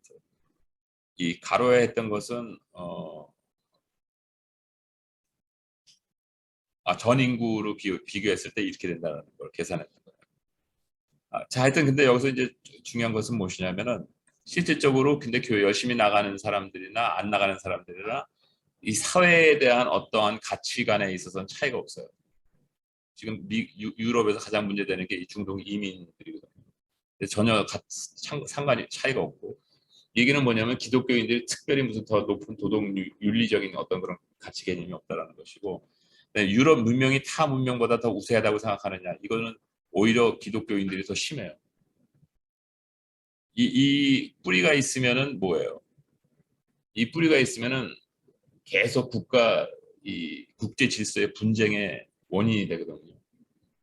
이 가로에 했던 것은 전 인구로 비교했을 때 이렇게 된다는 걸 계산했던 거예요. 자, 하여튼 근데 여기서 이제 중요한 것은 무엇이냐면은 실질적으로 근데 교회 열심히 나가는 사람들이나 안 나가는 사람들이나 이 사회에 대한 어떠한 가치관에 있어서는 차이가 없어요. 지금 유럽에서 가장 문제되는 게 이 중동 이민들이거든요. 전혀 상관이 차이가 없고 얘기는 뭐냐면 기독교인들이 특별히 무슨 더 높은 도덕 윤리적인 어떤 그런 가치 개념이 없다라는 것이고 유럽 문명이 타 문명보다 더 우세하다고 생각하느냐 이거는 오히려 기독교인들이 더 심해요. 이 뿌리가 있으면은 뭐예요? 이 뿌리가 있으면은 계속 이 국제 질서의 분쟁의 원인이 되거든요.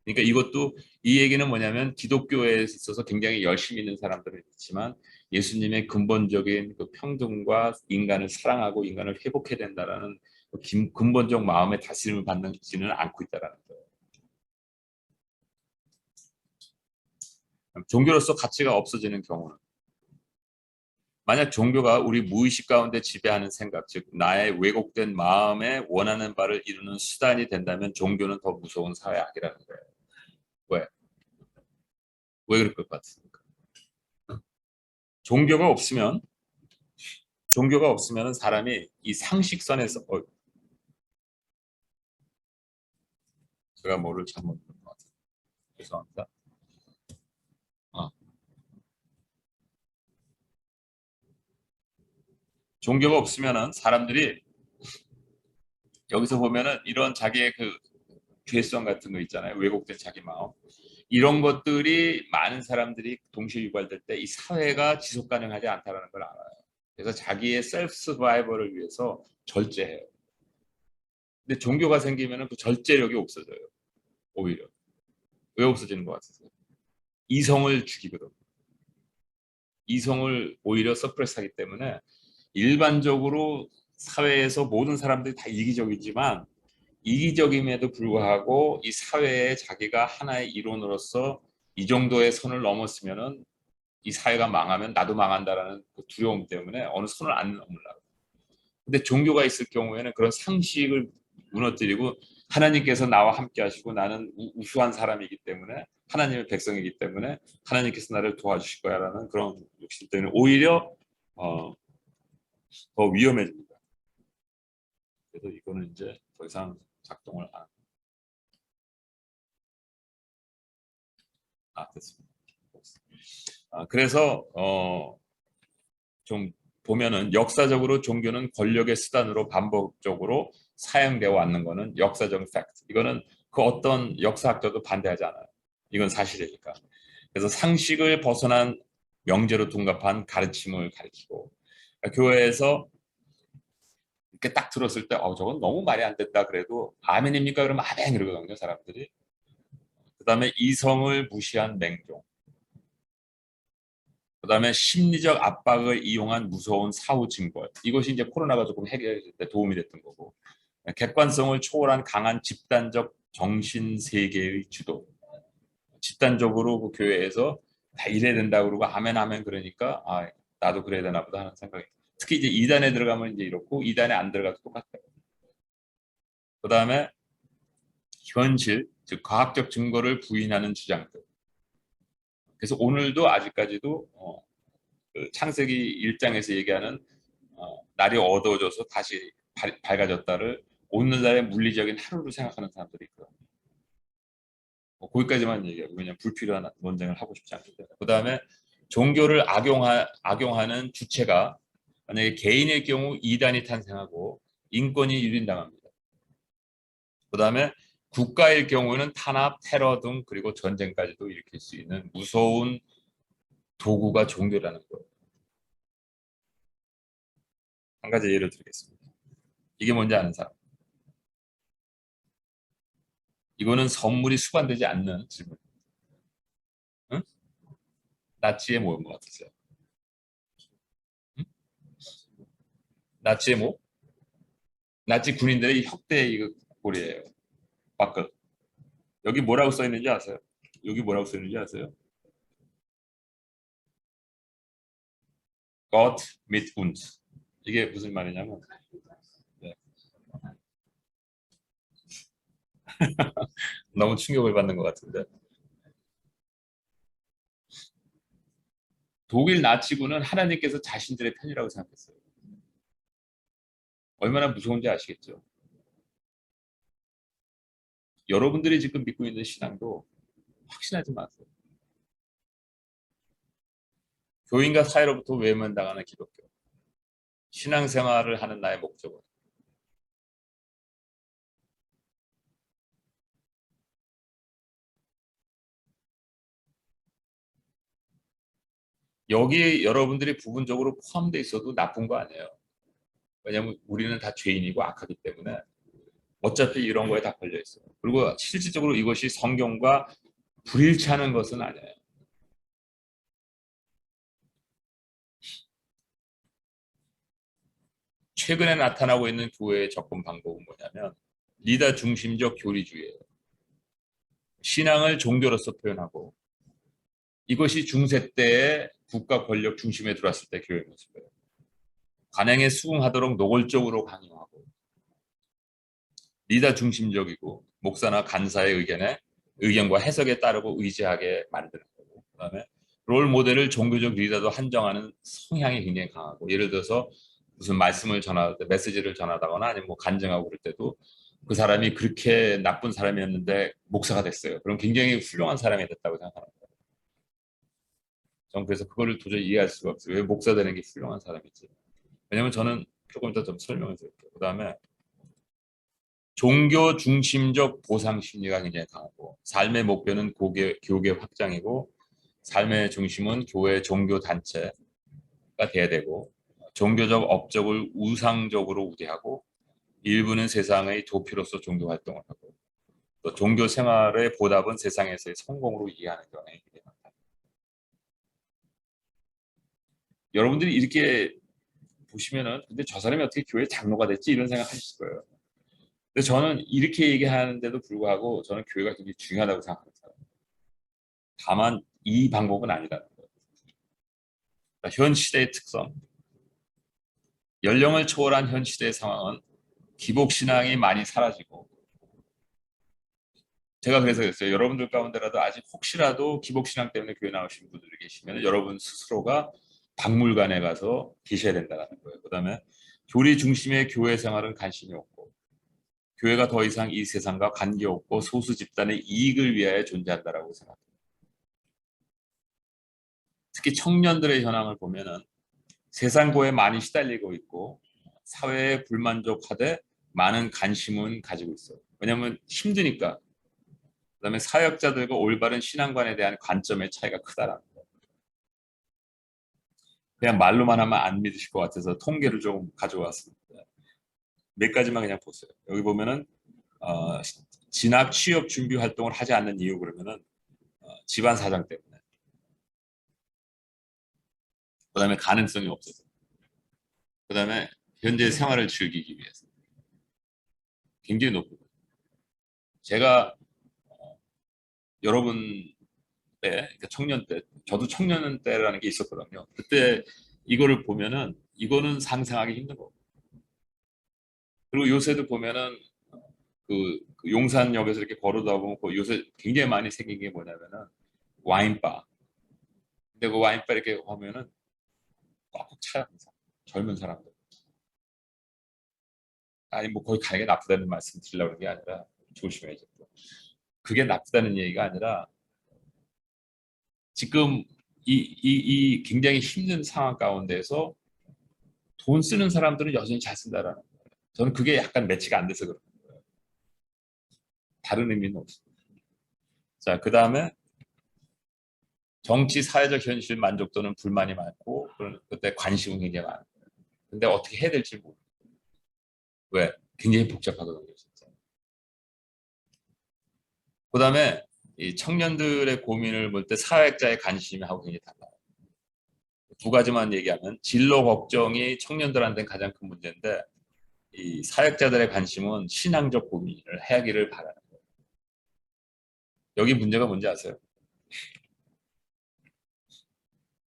그러니까 이것도 이 얘기는 뭐냐면 기독교에 있어서 굉장히 열심히 있는 사람들은 있지만 예수님의 근본적인 그 평등과 인간을 사랑하고 인간을 회복해야 된다라는 그 근본적 마음의 다스림을 받지는 않고 있다라는 거예요. 종교로서 가치가 없어지는 경우는 만약 종교가 우리 무의식 가운데 지배하는 생각, 즉 나의 왜곡된 마음에 원하는 바를 이루는 수단이 된다면 종교는 더 무서운 사회악이라는 거예요. 왜? 왜 그럴 것 같습니까? 종교가 없으면 사람이 이 상식선에서 제가 뭐를 잘못 들은 것 같아요. 죄송합니다. 어. 종교가 없으면은 사람들이 여기서 보면은 이런 자기의 그 죄성 같은 거 있잖아요. 왜곡된 자기 마음. 이런 것들이 많은 사람들이 동시에 유발될 때 이 사회가 지속 가능하지 않다는 걸 알아요. 그래서 자기의 셀프 서바이벌을 위해서 절제해요. 근데 종교가 생기면은 그 절제력이 없어져요. 오히려. 왜 없어지는 것 같으세요? 이성을 죽이거든. 이성을 오히려 서프레스하기 때문에 일반적으로 사회에서 모든 사람들이 다 이기적이지만 이기적임에도 불구하고 이 사회에 자기가 하나의 이론으로서 이 정도의 선을 넘었으면은 이 사회가 망하면 나도 망한다라는 그 두려움 때문에 어느 선을 안 넘으려고. 근데 종교가 있을 경우에는 그런 상식을 무너뜨리고 하나님께서 나와 함께 하시고 나는 우수한 사람이기 때문에 하나님의 백성이기 때문에 하나님께서 나를 도와주실 거야라는 그런 욕심 때문에 오히려 어, 더 위험해집니다. 그래서 이거는 이제 더 이상 작동을 안. 됐습니다. 그래서 좀 보면은 역사적으로 종교는 권력의 수단으로 반복적으로 사용되어 왔는 거는 역사적 팩트. 이거는 그 어떤 역사학자도 반대하지 않아요. 이건 사실이니까. 그래서 상식을 벗어난 명제로 둔갑한 가르침을 가리키고 그러니까 교회에서 이렇게 딱 들었을 때 저건 너무 말이 안 됐다 그래도 아멘입니까? 그러면 아멘 이러거든요 사람들이. 그 다음에 이성을 무시한 맹종. 그다음에 심리적 압박을 이용한 무서운 사후 징벌. 이것이 이제 코로나가 조금 해결될 때 도움이 됐던 거고. 객관성을 초월한 강한 집단적 정신 세계의 주도. 집단적으로 그 교회에서 다 이래야 된다 그러고 아멘 아멘 그러니까 나도 그래야 되나 보다 하는 생각이. 특히 이제 이단에 들어가면 이제 이렇고 이단에 안 들어가도 똑같아요. 그다음에 현실, 즉 과학적 증거를 부인하는 주장들. 그래서 오늘도 아직까지도 그 창세기 1장에서 얘기하는 날이 어두워져서 다시 밝아졌다를 오늘날의 물리적인 하루로 생각하는 사람들이 있거든요. 거기까지만 얘기하고 그냥 불필요한 논쟁을 하고 싶지 않기 때문에. 그 다음에 종교를 악용하는 주체가 만약에 개인의 경우 이단이 탄생하고 인권이 유린당합니다. 그 다음에 국가의 경우는 탄압, 테러 등 그리고 전쟁까지도 일으킬 수 있는 무서운 도구가 종교라는 거예요. 한 가지 예를 들겠습니다. 이게 뭔지 아는 사람? 이거는 선물이 수반되지 않는 질문. 응? 나치의 뭐인 것 같으세요? 응? 나치의 뭐? 나치 군인들의 혁대 이거 고리예요. 바크. 여기 뭐라고 써 있는지 아세요? 여기 뭐라고 써 있는지 아세요? Gott mit uns. 이게 무슨 말이냐면 네. 너무 충격을 받는 것 같은데 독일 나치군은 하나님께서 자신들의 편이라고 생각했어요. 얼마나 무서운지 아시겠죠? 여러분들이 지금 믿고 있는 신앙도 확신하지 마세요. 교인과 사회로부터 외면당하는 기독교. 신앙생활을 하는 나의 목적은 여기 여러분들이 부분적으로 포함되어 있어도 나쁜 거 아니에요. 왜냐하면 우리는 다 죄인이고 악하기 때문에 어차피 이런 거에 다 걸려 있어요. 그리고 실질적으로 이것이 성경과 불일치하는 것은 아니에요. 최근에 나타나고 있는 교회의 접근 방법은 뭐냐면 리더 중심적 교리주의예요. 신앙을 종교로서 표현하고 이것이 중세 때의 국가 권력 중심에 들어왔을 때 교회 모습이에요. 관행에 수긍하도록 노골적으로 강요하고 리더 중심적이고 목사나 간사의 의견과 해석에 따르고 의지하게 만드는 거고 그다음에 롤 모델을 종교적 리더도 한정하는 성향이 굉장히 강하고 예를 들어서 무슨 말씀을 전할 때 메시지를 전하다거나 아니면 뭐 간증하고 그럴 때도 그 사람이 그렇게 나쁜 사람이었는데 목사가 됐어요. 그럼 굉장히 훌륭한 사람이 됐다고 생각하는 거예요. 저는 그래서 그거를 도저히 이해할 수가 없어요. 왜 목사 되는 게 훌륭한 사람이지? 왜냐면 저는 조금 이따 좀 설명을 드릴게요. 그다음에 종교 중심적 보상 심리가 굉장히 강하고 삶의 목표는 교계 확장이고 삶의 중심은 교회 종교 단체가 돼야 되고 종교적 업적을 우상적으로 우대하고 일부는 세상의 도피로서 종교 활동을 하고 또 종교 생활의 보답은 세상에서의 성공으로 이해하는 경향이 굉장히 많다. 여러분들이 이렇게 보시면은 근데 저 사람이 어떻게 교회 장로가 됐지 이런 생각 하실 거예요. 근데 저는 이렇게 얘기하는데도 불구하고 저는 교회가 굉장히 중요하다고 생각하는 사람이에요. 다만 이 방법은 아니라는 거예요. 그러니까 현 시대의 특성, 연령을 초월한 현 시대의 상황은 기복신앙이 많이 사라지고 제가 그래서 그랬어요. 여러분들 가운데라도 아직 혹시라도 기복신앙 때문에 교회 나오신 분들이 계시면 여러분 스스로가 박물관에 가서 계셔야 된다는 거예요. 그다음에 교리 중심의 교회 생활은 관심이 없고 교회가 더 이상 이 세상과 관계없고 소수 집단의 이익을 위하여 존재한다라고 생각해요. 특히 청년들의 현황을 보면은 세상고에 많이 시달리고 있고 사회에 불만족하되 많은 관심은 가지고 있어요. 왜냐하면 힘드니까. 그다음에 사역자들과 올바른 신앙관에 대한 관점의 차이가 크다라는 거예요. 그냥 말로만 하면 안 믿으실 것 같아서 통계를 좀 가져왔습니다. 몇 가지만 그냥 보세요. 여기 보면은 어, 진학 취업 준비 활동을 하지 않는 이유 그러면은 집안 사정 때문에. 그다음에 가능성이 없어서. 그다음에 현재 생활을 즐기기 위해서. 굉장히 높고. 제가 여러분 때, 그러니까 청년 때, 저도 청년 때라는 게 있었거든요. 그때 이거를 보면은 이거는 상상하기 힘든 거고. 그리고 요새도 보면은 그 용산역에서 이렇게 걸어다 보면 그 요새 굉장히 많이 생긴 게 뭐냐면은 와인바. 근데 그 와인바 이렇게 보면은 꽉꽉 차요. 항상. 젊은 사람들. 아니 뭐 거기 가는 게 나쁘다는 말씀 드리려고 하는 게 아니라 조심해야죠. 그게 나쁘다는 얘기가 아니라 지금 이 굉장히 힘든 상황 가운데서 돈 쓰는 사람들은 여전히 잘 쓴다라는 거예요. 저는 그게 약간 매치가 안 돼서 그런 거예요. 다른 의미는 없어요. 자, 그 다음에 정치 사회적 현실 만족도는 불만이 많고 그때 관심은 굉장히 많아요. 근데 어떻게 해야 될지 모르고 왜? 굉장히 복잡하거든요, 진짜. 그 다음에 이 청년들의 고민을 볼 때 사회학자의 관심하고 굉장히 달라요. 두 가지만 얘기하면 진로 걱정이 청년들한테는 가장 큰 문제인데 이 사역자들의 관심은 신앙적 고민을 해야기를 바라는 거예요. 여기 문제가 뭔지 아세요?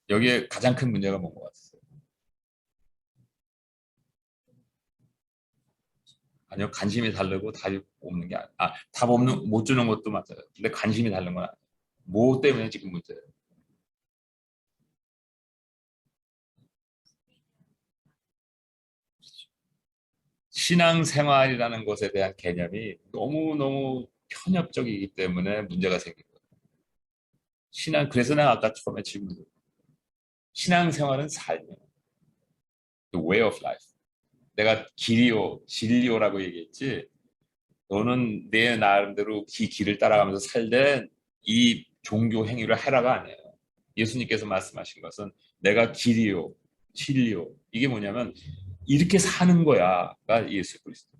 여기에 가장 큰 문제가 뭔 것 같으세요? 아니요, 관심이 다르고 답이 없는 게 답 없는 못 주는 것도 맞아요. 근데 관심이 다른 건 아니에요. 뭐 때문에 지금 문제예요? 신앙생활이라는 것에 대한 개념이 너무너무 편협적이기 때문에 문제가 생긴 거예요. 그래서 내가 아까 처음에 질문을 신앙생활은 삶이에요. The way of life. 내가 길이요, 진리요라고 얘기했지. 너는 내 나름대로 길을 따라가면서 살되 이 종교 행위를 해라가 아니에요. 예수님께서 말씀하신 것은 내가 길이요, 진리요. 이게 뭐냐면 이렇게 사는 거야가 예수 그리스도.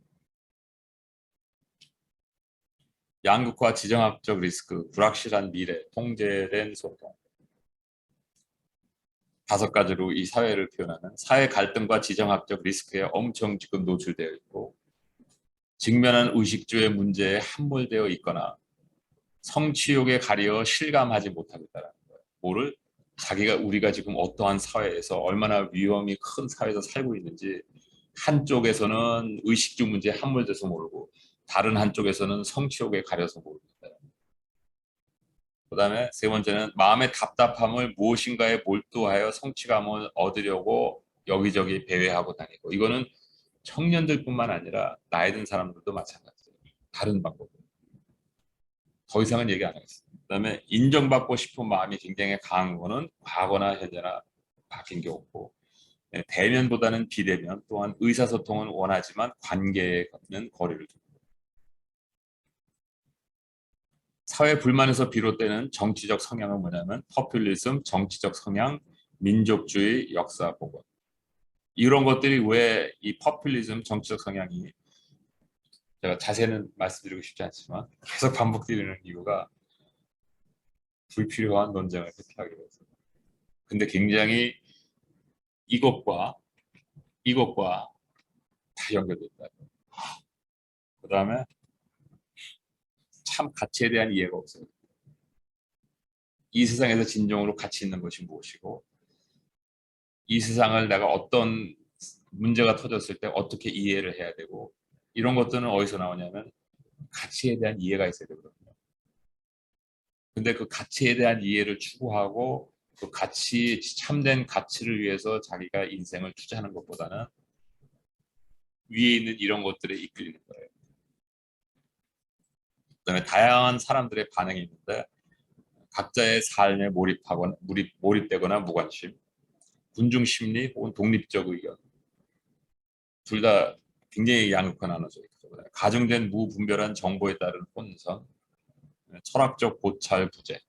양극화, 지정학적 리스크, 불확실한 미래, 통제된 소통. 5가지로 이 사회를 표현하는 사회 갈등과 지정학적 리스크에 엄청 지금 노출되어 있고 직면한 의식주의 문제에 함몰되어 있거나 성취욕에 가려 실감하지 못하고 있다는 거예요. 뭐를? 자기가 우리가 지금 어떠한 사회에서 얼마나 위험이 큰 사회에서 살고 있는지 한쪽에서는 의식주 문제에 함몰돼서 모르고 다른 한쪽에서는 성취욕에 가려서 모르고 있다. 그 다음에 세 번째는 마음의 답답함을 무엇인가에 몰두하여 성취감을 얻으려고 여기저기 배회하고 다니고 이거는 청년들뿐만 아니라 나이 든 사람들도 마찬가지예요. 다른 방법. 더 이상은 얘기 안 하겠습니다. 그 다음에 인정받고 싶은 마음이 굉장히 강한 거는 과거나 현재나 바뀐 게 없고 대면보다는 비대면 또한 의사소통은 원하지만 관계는 거리를 두고 사회 불만에서 비롯되는 정치적 성향은 뭐냐면 퍼퓰리즘, 정치적 성향, 민족주의, 역사 복원 이런 것들이 왜 이 퍼퓰리즘, 정치적 성향이 제가 자세는 말씀드리고 싶지 않지만 계속 반복되는 이유가 불필요한 논쟁을 회피하기 위해서. 근데 굉장히 이것과 다 연결돼 있다. 그 다음에 참 가치에 대한 이해가 없어요. 이 세상에서 진정으로 가치 있는 것이 무엇이고 이 세상을 내가 어떤 문제가 터졌을 때 어떻게 이해를 해야 되고 이런 것들은 어디서 나오냐면 가치에 대한 이해가 있어야 되거든요. 근데 그 가치에 대한 이해를 추구하고 그 가치, 참된 가치를 위해서 자기가 인생을 투자하는 것보다는 위에 있는 이런 것들에 이끌리는 거예요. 그다음에 다양한 사람들의 반응이 있는데 각자의 삶에 몰입되거나 무관심, 군중 심리 혹은 독립적 의견 둘 다 굉장히 양극화 나눠져 있고 가중된 무분별한 정보에 따른 혼선, 철학적 고찰 부재,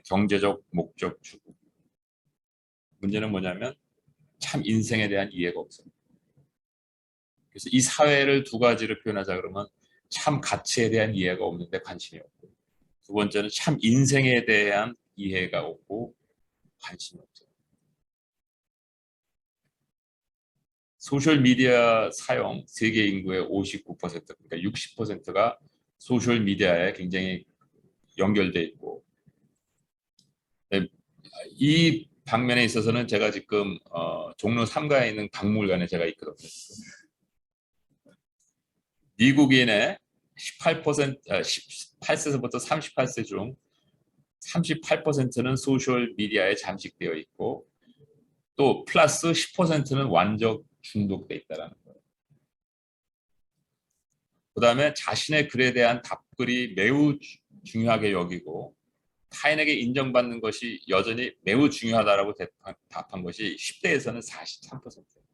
경제적 목적 추구. 문제는 뭐냐면 참 인생에 대한 이해가 없어요. 그래서 이 사회를 2가지로 표현하자 그러면 참 가치에 대한 이해가 없는데 관심이 없고 두 번째는 참 인생에 대한 이해가 없고 관심이 없어요. 소셜미디어 사용 세계 인구의 59% 그러니까 60%가 소셜미디어에 굉장히 연결돼 있고 이 방면에 있어서는 제가 지금 종로 3가에 있는 박물관에 제가 있거든요. 미국인의 18%, 18세부터 38세 중 38%는 소셜미디어에 잠식되어 있고 또 플러스 10%는 완전 중독돼 있다는 거예요. 그 다음에 자신의 글에 대한 답글이 매우 중요하게 여기고 타인에게 인정받는 것이 여전히 매우 중요하다고 답한 것이 10대에서는 43%예요.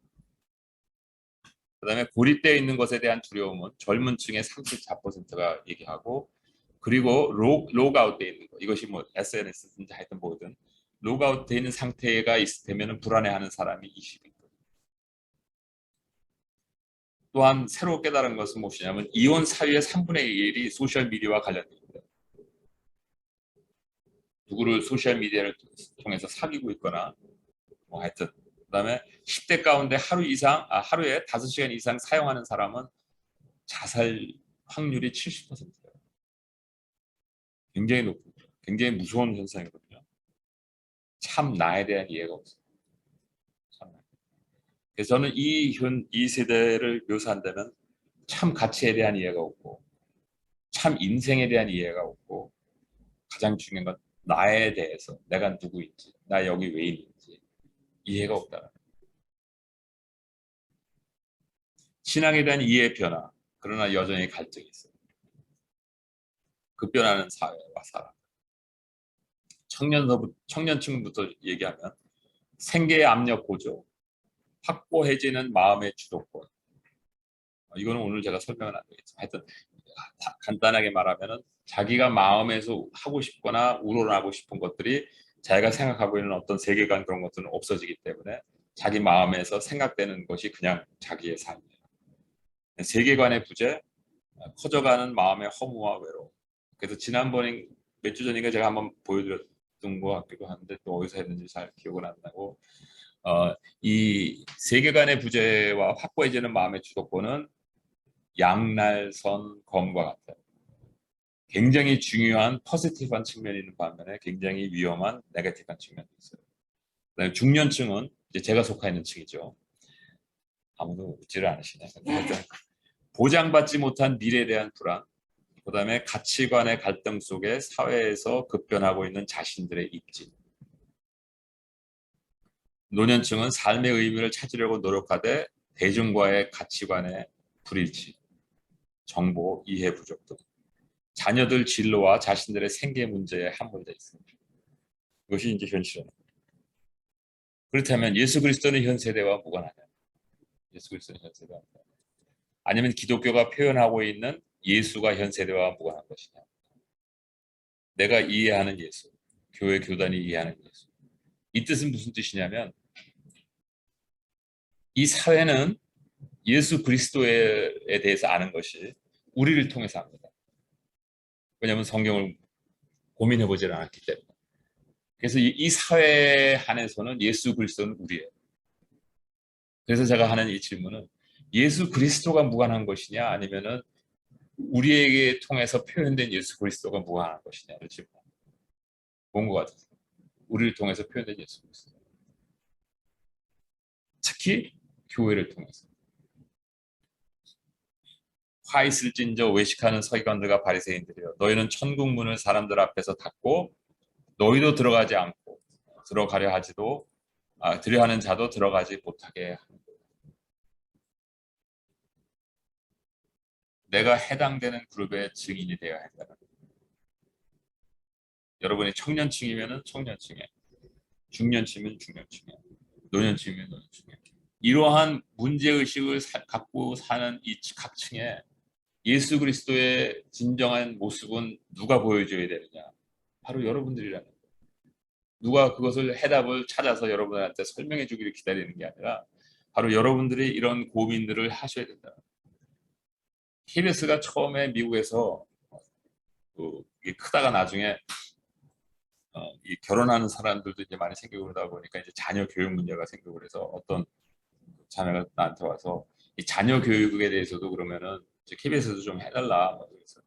그 다음에 고립되어 있는 것에 대한 두려움은 젊은 층의 34%가 얘기하고 그리고 로그아웃 되어 있는 거 이것이 뭐 SNS든지 하여튼 뭐든 로그아웃 되어 있는 상태가 있으면 불안해하는 사람이 20%. 또한 새로 깨달은 것은 무엇이냐면 이혼 사유의 3분의 1이 소셜미디어와 관련됩니다. 누구를 소셜미디어를 통해서 사귀고 있거나 뭐 하여튼 그다음에 10대 가운데 하루에 5시간 이상 사용하는 사람은 자살 확률이 70%예요. 굉장히 높은, 굉장히 무서운 현상이거든요. 참 나에 대한 이해가 없어요. 그래서 저는 이 세대를 묘사한다면 참 가치에 대한 이해가 없고 참 인생에 대한 이해가 없고 가장 중요한 건 나에 대해서 내가 누구인지 나 여기 왜 있는지 이해가 없다. 신앙에 대한 이해의 변화 그러나 여전히 갈등이 있어요. 급변하는 사회와 사람 청년층부터 얘기하면 생계의 압력 고조 확고해지는 마음의 주도권 이거는 오늘 제가 설명은 안 되겠지만 하여튼 간단하게 말하면은 자기가 마음에서 하고 싶거나 우러나고 싶은 것들이 자기가 생각하고 있는 어떤 세계관 그런 것들은 없어지기 때문에 자기 마음에서 생각되는 것이 그냥 자기의 삶이에요. 세계관의 부재, 커져가는 마음의 허무와 외로움. 그래서 지난번에 몇 주 전인가 제가 한번 보여드렸던 것 같기도 한데 또 어디서 했는지 잘 기억은 안 나고 이 세계관의 부재와 확고해지는 마음의 주도권은 양날선 검과 같아요. 굉장히 중요한 포지티브한 측면이 있는 반면에 굉장히 위험한 네거티브한 측면이 있어요. 그다음에 중년층은 이제 제가 속해 있는 층이죠. 아무도 웃지를 않으시네. 보장받지 못한 미래에 대한 불안, 그다음에 가치관의 갈등 속에 사회에서 급변하고 있는 자신들의 입지. 노년층은 삶의 의미를 찾으려고 노력하되 대중과의 가치관의 불일치, 정보 이해 부족 등 자녀들 진로와 자신들의 생계 문제에 함몰돼 있습니다. 이것이 이제 현실입니다. 그렇다면 예수 그리스도는 현 세대와 무관하냐? 예수 그리스도는 현 세대와 무관하냐? 아니면 기독교가 표현하고 있는 예수가 현 세대와 무관한 것이냐? 내가 이해하는 예수, 교회 교단이 이해하는 예수. 이 뜻은 무슨 뜻이냐면 이 사회는 예수 그리스도에 대해서 아는 것이 우리를 통해서 압니다. 왜냐하면 성경을 고민해 보질 않았기 때문에. 그래서 이 사회에 한해서는 예수 그리스도는 우리예요. 그래서 제가 하는 이 질문은 예수 그리스도가 무관한 것이냐 아니면은 우리에게 통해서 표현된 예수 그리스도가 무관한 것이냐를 질문합니다. 뭔 것 같아요? 우리를 통해서 표현된 예수 그리스도. 특히 교회를 통해서. 화 있을진저 외식하는 서기관들과 바리새인들이여 너희는 천국 문을 사람들 앞에서 닫고 너희도 들어가지 않고 들어가려 하지도 들여 하는 자도 들어가지 못하게 하는 거예요. 내가 해당되는 그룹의 증인이 되어야 한다는 거예요. 여러분이 청년층이면은 청년층에, 중년층이면 중년층에, 노년층이면 노년층에. 이러한 문제의식을 갖고 사는 이 각 층에 예수 그리스도의 진정한 모습은 누가 보여줘야 되느냐? 바로 여러분들이라는 거예요. 누가 그것을 해답을 찾아서 여러분한테 설명해 주기를 기다리는 게 아니라 바로 여러분들이 이런 고민들을 하셔야 된다. KBS가 처음에 미국에서 이게 크다가 나중에 이 결혼하는 사람들도 이제 많이 생기고 그러다 보니까 이제 자녀 교육 문제가 생기고 그래서 어떤 자녀가 나한테 와서 이 자녀 교육에 대해서도 그러면은 KBS도 좀 해달라. 그래서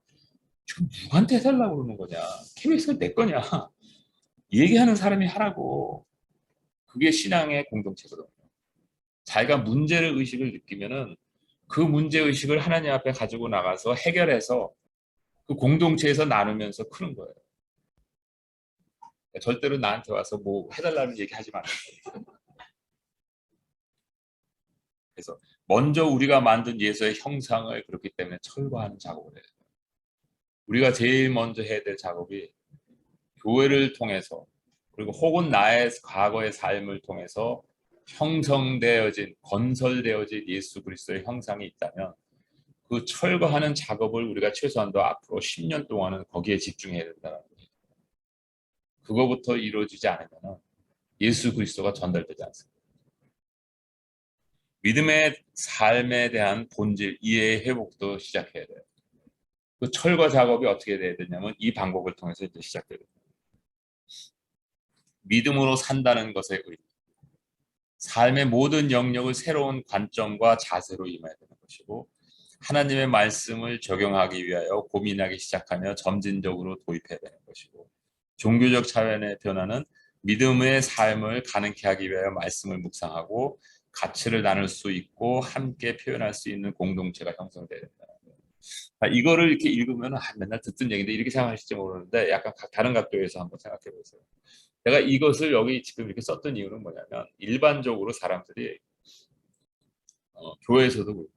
지금 누구한테 해달라고 그러는 거냐? KBS가 내 거냐? 얘기하는 사람이 하라고. 그게 신앙의 공동체거든요. 자기가 문제를 의식을 느끼면은 그 문제 의식을 하나님 앞에 가지고 나가서 해결해서 그 공동체에서 나누면서 크는 거예요. 절대로 나한테 와서 뭐 해달라는 얘기 하지 말아요. 그래서 먼저 우리가 만든 예수의 형상을 그렇기 때문에 철거하는 작업을 해요. 우리가 제일 먼저 해야 될 작업이 교회를 통해서 그리고 혹은 나의 과거의 삶을 통해서 형성되어진 건설되어진 예수 그리스도의 형상이 있다면 그 철거하는 작업을 우리가 최소한도 앞으로 10년 동안은 거기에 집중해야 된다는 거예요. 그거부터 이루어지지 않으면 예수 그리스도가 전달되지 않습니다. 믿음의 삶에 대한 본질, 이해의 회복도 시작해야 돼요. 그 철거 작업이 어떻게 돼야 되냐면 이 방법을 통해서 이제 시작돼요. 믿음으로 산다는 것의 의미. 삶의 모든 영역을 새로운 관점과 자세로 임해야 되는 것이고 하나님의 말씀을 적용하기 위하여 고민하기 시작하며 점진적으로 도입해야 되는 것이고 종교적 차원의 변화는 믿음의 삶을 가능케 하기 위하여 말씀을 묵상하고 가치를 나눌 수 있고 함께 표현할 수 있는 공동체가 형성돼야 된다. 이거를 이렇게 읽으면 맨날 듣던 얘기인데 이렇게 생각하실지 모르는데 약간 다른 각도에서 한번 생각해 보세요. 내가 이것을 여기 지금 이렇게 썼던 이유는 뭐냐면 일반적으로 사람들이 교회에서도 그렇고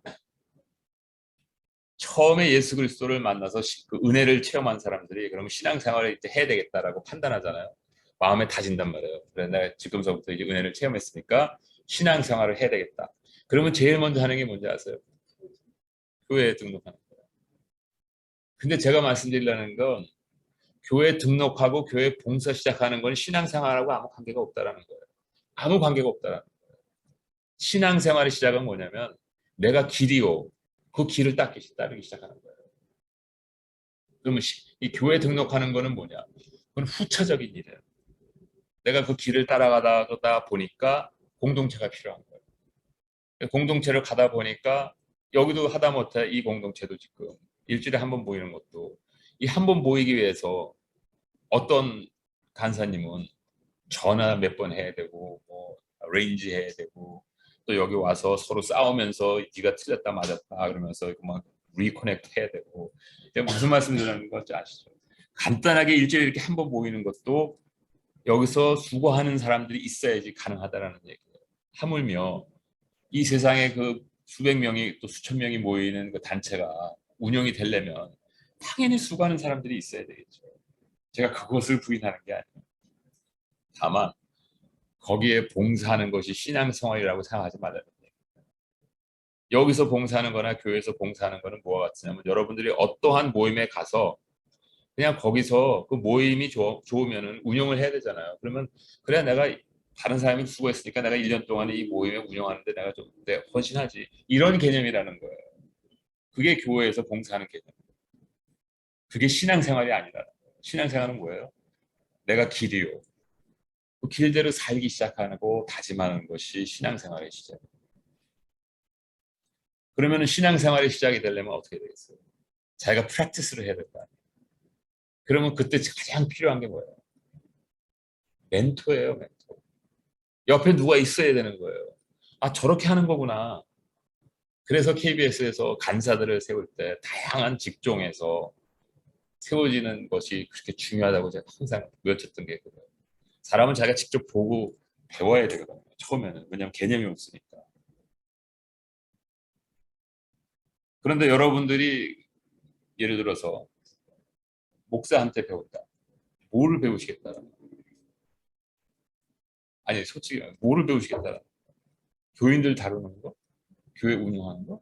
처음에 예수 그리스도를 만나서 그 은혜를 체험한 사람들이 그러면 신앙생활을 이제 해야 되겠다라고 판단하잖아요. 마음에 다진단 말이에요. 그래 내가 지금서부터 이제 은혜를 체험했으니까 신앙생활을 해야 되겠다. 그러면 제일 먼저 하는 게 뭔지 아세요? 교회에 등록하는 거예요. 근데 제가 말씀드리려는 건 교회 등록하고 교회 봉사 시작하는 건 신앙생활하고 아무 관계가 없다라는 거예요. 아무 관계가 없다라는 거예요. 신앙생활의 시작은 뭐냐면 내가 길이요. 그 길을 따르기 시작하는 거예요. 그러면 이 교회 등록하는 거는 뭐냐? 그건 후차적인 일이에요. 내가 그 길을 따라가다 보니까 공동체가 필요한 거예요. 공동체를 가다 보니까 여기도 하다못해 이 공동체도 지금 일주일에 한 번 모이는 것도 이 한 번 모이기 위해서 어떤 간사님은 전화 몇 번 해야 되고 뭐 레인지 해야 되고 또 여기 와서 서로 싸우면서 네가 틀렸다 맞았다 그러면서 막 리커넥트 해야 되고 무슨 말씀 드리는 건지 아시죠? 간단하게 일주일에 이렇게 한 번 모이는 것도 여기서 수고하는 사람들이 있어야지 가능하다라는 얘기예요. 하물며 이 세상에 그 수백 명이 또 수천 명이 모이는 그 단체가 운영이 되려면 당연히 수고하는 사람들이 있어야 되겠죠. 제가 그것을 부인하는 게 아니에요. 다만 거기에 봉사하는 것이 신앙생활이라고 생각하지 말아야 돼요. 여기서 봉사하는 거나 교회에서 봉사하는 거는 뭐와 같으냐면 여러분들이 어떠한 모임에 가서 그냥 거기서 그 모임이 좋으면은 운영을 해야 되잖아요. 그러면 그래 내가 다른 사람이 수고했으니까 내가 1년 동안에 이 모임을 운영하는데 내가 좀 헌신하지. 이런 개념이라는 거예요. 그게 교회에서 봉사하는 개념. 그게 신앙생활이 아니라. 신앙생활은 뭐예요? 내가 길이요. 그 길대로 살기 시작하고 다짐하는 것이 신앙생활의 시작. 그러면 신앙생활의 시작이 되려면 어떻게 되겠어요? 자기가 프랙티스를 해야 될 거 아니에요. 그러면 그때 가장 필요한 게 뭐예요? 멘토예요, 멘토. 옆에 누가 있어야 되는 거예요. 아, 저렇게 하는 거구나. 그래서 KBS에서 간사들을 세울 때 다양한 직종에서 세워지는 것이 그렇게 중요하다고 제가 항상 외쳤던 게 그거예요. 사람은 자기가 직접 보고 배워야 되거든요. 처음에는. 왜냐하면 개념이 없으니까. 그런데 여러분들이 예를 들어서 목사한테 배웠다. 뭐를 배우시겠다는 아니 솔직히 뭐를 배우시겠다는 교인들 다루는 거? 교회 운영하는 거?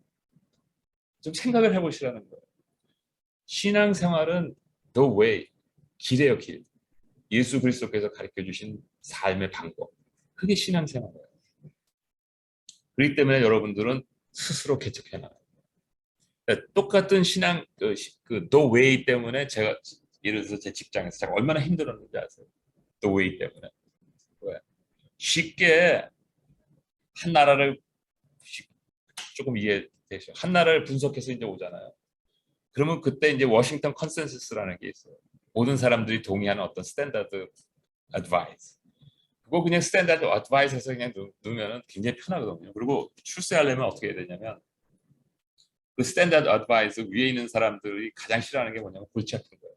좀 생각을 해보시라는 거예요. 신앙생활은 the way, 길이에요, 길. 예수 그리스도께서 가르쳐 주신 삶의 방법. 그게 신앙생활이에요. 그렇기 때문에 여러분들은 스스로 개척해 나가요. 그러니까 똑같은 신앙 그 the way 때문에 제가 예를 들어서 제 직장에서 제가 얼마나 힘들었는지 아세요? the way 때문에. 왜? 쉽게 한 나라를 조금 이해되죠. 한 나라를 분석해서 이제 오잖아요. 그러면 그때 이제 워싱턴 컨센서스라는 게 있어요. 모든 사람들이 동의하는 어떤 스탠다드 어드바이스. 그거 그냥 스탠다드 어드바이스에서 그냥 넣으면 굉장히 편하거든요. 그리고 출세하려면 어떻게 해야 되냐면 그 스탠다드 어드바이스 위에 있는 사람들이 가장 싫어하는 게 뭐냐면 골치 아픈 거예요.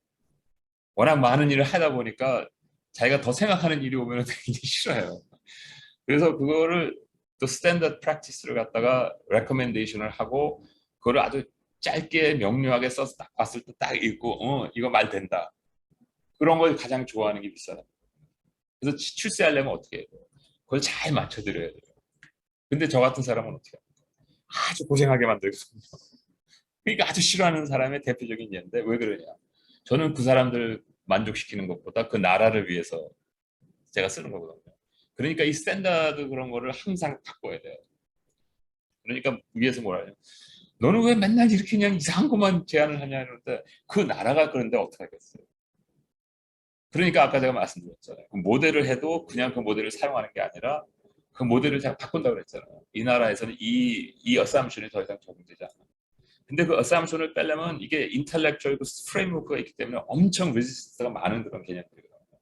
워낙 많은 일을 하다 보니까 자기가 더 생각하는 일이 오면 굉장히 싫어요. 그래서 그거를 또 스탠다드 프랙티스를 갖다가 레코멘데이션을 하고 그거를 아주 짧게 명료하게 써서 딱 봤을 때 딱 읽고 이거 말 된다. 그런 걸 가장 좋아하는 게 비싸다. 그래서 출세하려면 어떻게 해요? 그걸 잘 맞춰드려야 돼요. 근데 저 같은 사람은 어떻게 해요? 아주 고생하게 만들거든요. 그러니까 아주 싫어하는 사람의 대표적인 예인데 왜 그러냐? 저는 그 사람들 만족시키는 것보다 그 나라를 위해서 제가 쓰는 거거든요. 그러니까 이 스탠다드 그런 거를 항상 바꿔야 돼요. 그러니까 위에서 뭐라 해요? 너는 왜 맨날 이렇게 그냥 이상한 것만 제안을 하냐 이러는데 그 나라가 그런데 어떻게 하겠어요? 그러니까 아까 제가 말씀드렸잖아요. 그 모델을 해도 그냥 그 모델을 사용하는 게 아니라 그 모델을 제가 바꾼다고 그랬잖아요. 이 나라에서는 이 어삼션이 더 이상 적용되지 않아. 근데 그 어삼션을 빼려면 이게 인텔렉츄얼 그 프레임워크가 있기 때문에 엄청 레지스트가 많은 그런 개념들이거든요.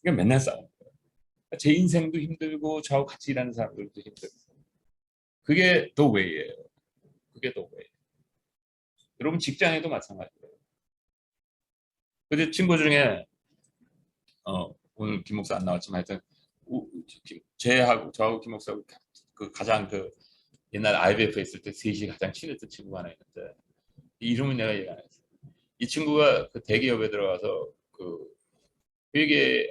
이게 맨날 싸워요. 제 인생도 힘들고 저하고 같이 일하는 사람들도 힘들고 그게 the way예요. 그게 the way. 여러분 직장에도 마찬가지예요. 근데 친구 중에 오늘 김 목사 안 나왔지만 하여튼 제하고 저하고 김 목사하고 그 가장 그 옛날 IBF에 있을 때 셋이 가장 친했던 친구가 하나 있는데 이름은 내가 얘기 안 했어요. 이 친구가 그 대기업에 들어가서 그 회계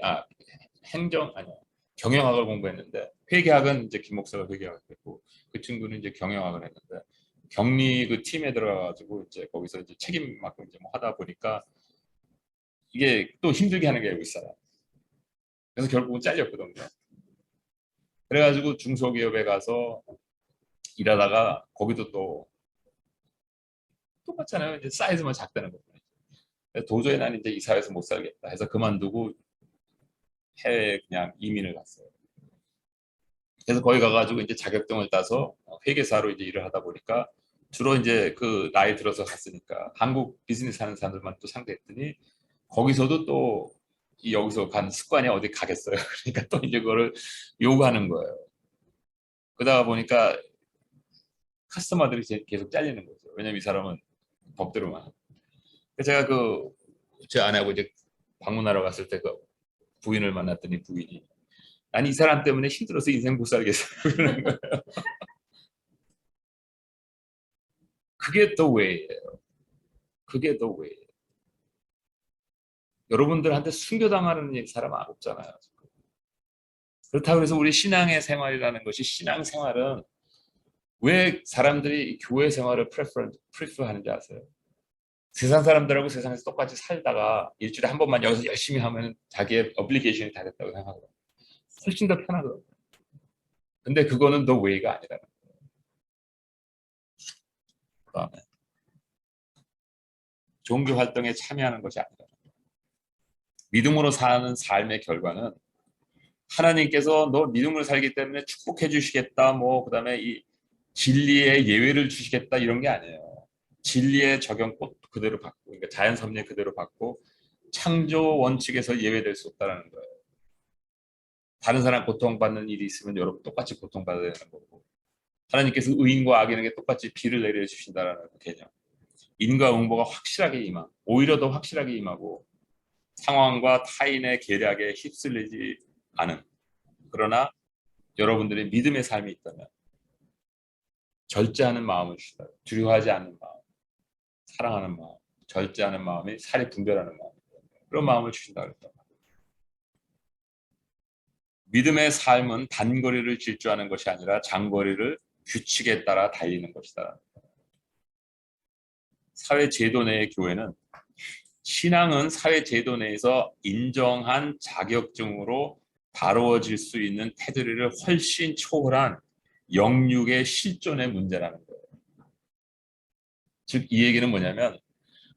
행정 아니야 경영학을 공부했는데 회계학은 이제 김 목사가 회계학을 했고 그 친구는 이제 경영학을 했는데 격리 그 팀에 들어가가지고 이제 거기서 이제 책임 맡고 이제 뭐 하다 보니까 이게 또 힘들게 하는 게 여기 있어요. 그래서 결국은 잘렸거든요. 그래가지고 중소기업에 가서 일하다가 거기도 또 똑같잖아요. 이제 사이즈만 작다는 거죠. 도저히 난 이제 이 사회에서 못 살겠다 해서 그만두고 해외에 그냥 이민을 갔어요. 그래서 거기 가가지고 이제 자격증을 따서 회계사로 이제 일을 하다 보니까 주로 이제 그 나이 들어서 갔으니까 한국 비즈니스 하는 사람들만 또 상대했더니 거기서도 또 여기서 간 습관이 어디 가겠어요. 그러니까 또 이제 그거를 요구하는 거예요. 그러다 보니까 커스터머들이 계속 잘리는 거죠. 왜냐면 이 사람은 법대로만. 그래서 제가 그 제 아내하고 이제 방문하러 갔을 때 그 부인을 만났더니 부인이 난 이 사람 때문에 힘들어서 인생 못 살겠어. 그러는 거예요. 그게 더 왜예요. 그게 더 왜예요. 여러분들한테 순교당하는 사람 없잖아요. 그렇다고 해서 우리 신앙의 생활이라는 것이 신앙생활은 왜 사람들이 교회 생활을 프리퍼 하는지 아세요? 세상 사람들하고 세상에서 똑같이 살다가 일주일에 한 번만 여기서 열심히 하면 자기의 어플리케이션이 다 됐다고 생각하거든요. 훨씬 더 편하거든요. 근데 그거는 더 웨이가 아니라는 거예요. 그다음에 종교 활동에 참여하는 것이 아니라 믿음으로 사는 삶의 결과는 하나님께서 너 믿음으로 살기 때문에 축복해 주시겠다. 뭐 그다음에 이 진리의 예외를 주시겠다 이런 게 아니에요. 진리의 적용 꼭 그대로 받고 그러니까 자연 섭리 그대로 받고 창조 원칙에서 예외될 수 없다는 거예요. 다른 사람 고통받는 일이 있으면 여러분 똑같이 고통받아야 되는 거고 하나님께서 의인과 악인에게 똑같이 비를 내려주신다는 개념. 인과 응보가 확실하게 임함. 오히려 더 확실하게 임하고 상황과 타인의 계략에 휩쓸리지 않은 그러나 여러분들의 믿음의 삶이 있다면 절제하는 마음을 주시다. 두려워하지 않는 마음, 사랑하는 마음, 절제하는 마음이 살이 분별하는 마음 그런 마음을 주신다 그랬다. 믿음의 삶은 단거리를 질주하는 것이 아니라 장거리를 규칙에 따라 달리는 것이다. 사회 제도 내의 교회는 신앙은 사회 제도 내에서 인정한 자격증으로 다루어질 수 있는 테두리를 훨씬 초월한 영육의 실존의 문제라는 거예요. 즉 이 얘기는 뭐냐면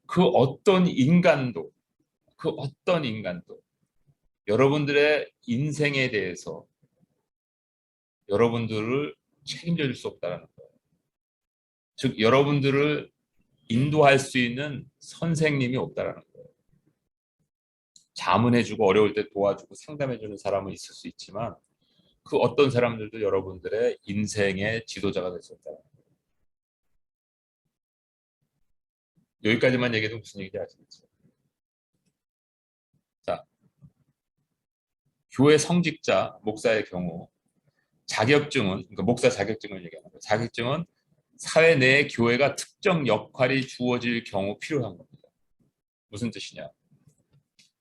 그 어떤 인간도 여러분들의 인생에 대해서 여러분들을 책임져 줄 수 없다는 거예요. 즉 여러분들을 인도할 수 있는 선생님이 없다는 거예요. 자문해주고 어려울 때 도와주고 상담해주는 사람은 있을 수 있지만 그 어떤 사람들도 여러분들의 인생의 지도자가 될 수 없다. 여기까지만 얘기해도 무슨 얘기인지 아시겠죠? 자, 교회 성직자, 목사의 경우 자격증은 그러니까 목사 자격증을 얘기하는 거예요. 자격증은 사회 내에 교회가 특정 역할이 주어질 경우 필요한 겁니다. 무슨 뜻이냐?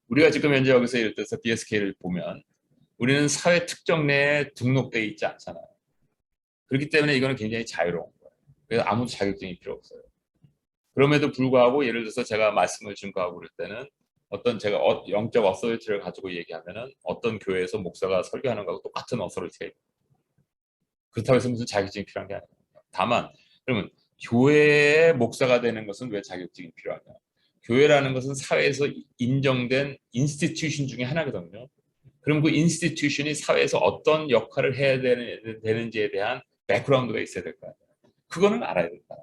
우리가 지금 현재 여기서 예를 들어서 BSK를 보면 우리는 사회 특정 내에 등록되어 있지 않잖아요. 그렇기 때문에 이거는 굉장히 자유로운 거예요. 그래서 아무도 자격증이 필요 없어요. 그럼에도 불구하고 예를 들어서 제가 말씀을 증거하고 그럴 때는 어떤 제가 영적 어서리티를 가지고 얘기하면은 어떤 교회에서 목사가 설교하는 거하고 똑같은 어서리티가 있고 그렇다고 해서 무슨 자격증이 필요한 게 아닙니다. 다만 그러면 교회의 목사가 되는 것은 왜 자격증이 필요하냐? 교회라는 것은 사회에서 인정된 인스티튜션 중에 하나거든요. 그럼 그 인스티튜션이 사회에서 어떤 역할을 해야 되는지에 대한 백그라운드가 있어야 될 거예요. 그거는 알아야 된다.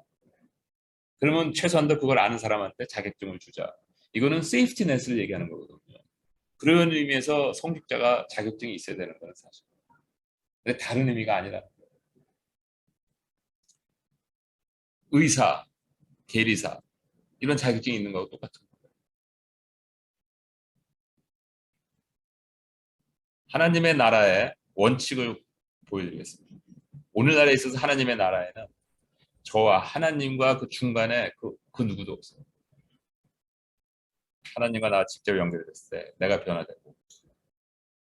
그러면 최소한도 그걸 아는 사람한테 자격증을 주자. 이거는 세이프티 넷을 얘기하는 거거든요. 그런 의미에서 성직자가 자격증이 있어야 되는 거는 사실. 근데 다른 의미가 아니라 의사, 계리사 이런 자격증이 있는 거하고 똑같은 거예요. 하나님의 나라의 원칙을 보여드리겠습니다. 오늘날에 있어서 하나님의 나라에는 저와 하나님과 그 중간에 그 누구도 없어요. 하나님과 나와 직접 연결됐을 때 내가 변화되고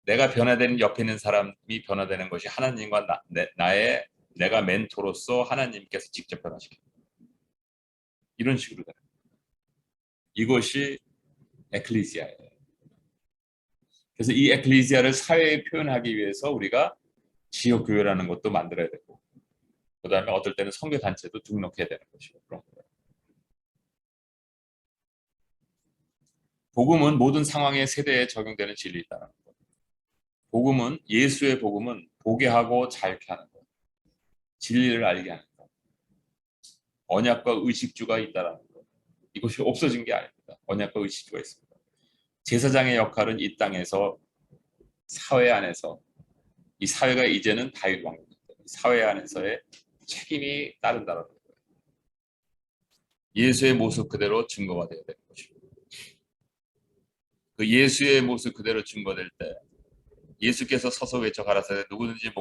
내가 변화되는 옆에 있는 사람이 변화되는 것이 하나님과 내가 멘토로서 하나님께서 직접 변화시킵니다. 이런 식으로 되는 거예요. 이것이 에클리시아예요. 그래서 이 에클리시아를 사회에 표현하기 위해서 우리가 지역 교회라는 것도 만들어야 되고, 그다음에 어떨 때는 선교 단체도 등록해야 되는 것이고 그런 거예요. 복음은 모든 상황의 세대에 적용되는 진리이다는 거. 복음은 예수의 복음은 보게 하고 자유케 하는 거. 진리를 알게 하는 거. 언약과 의식주가 있다라는 거. 이것이 없어진 게 아닙니다. 언약과 의식주가 있습니다. 제사장의 역할은 이 땅에서 사회 안에서 이 사회가 이제는 다윗 왕입니다. 사회 안에서의 책임이 따른다는 거예요. 예수의 모습 그대로 증거가 되어야 되는 것입니다. 그 예수의 모습 그대로 증거될 때 예수께서 서서 외쳐 가라사대 누구든지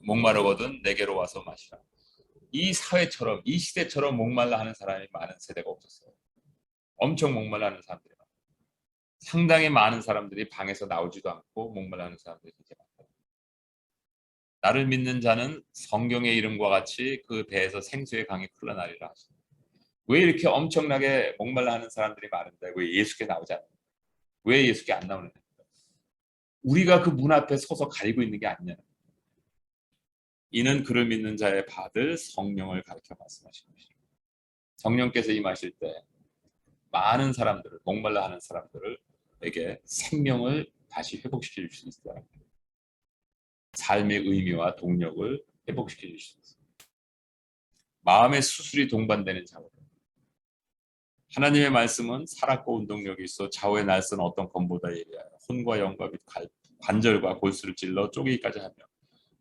목마르거든 내게로 와서 마시라. 이 사회처럼 이 시대처럼 목말라 하는 사람이 많은 세대가 없었어요. 엄청 목말라 하는 사람들이 많아요. 상당히 많은 사람들이 방에서 나오지도 않고 목말라 하는 사람들이 되게 많아요. 나를 믿는 자는 성경의 이름과 같이 그 배에서 생수의 강이 흘러나리라 하시네. 왜 이렇게 엄청나게 목말라 하는 사람들이 많은데 왜 예수께 나오지 않나요? 왜 예수께 안 나오는 거예요? 우리가 그 문 앞에 서서 가리고 있는 게 아니냐. 이는 그를 믿는 자의 받을 성령을 가르쳐 말씀하신 것입니다. 성령께서 임하실 때 많은 사람들을 목말라 하는 사람들에게 생명을 다시 회복시켜 줄 수 있어요. 삶의 의미와 동력을 회복시켜 줄 수 있어요. 마음의 수술이 동반되는 작업. 하나님의 말씀은 살았고 운동력이 있어 좌우의 날선 어떤 검보다 예리하여 혼과 영과 및 관절과 골수를 찔러 쪼개기까지 하며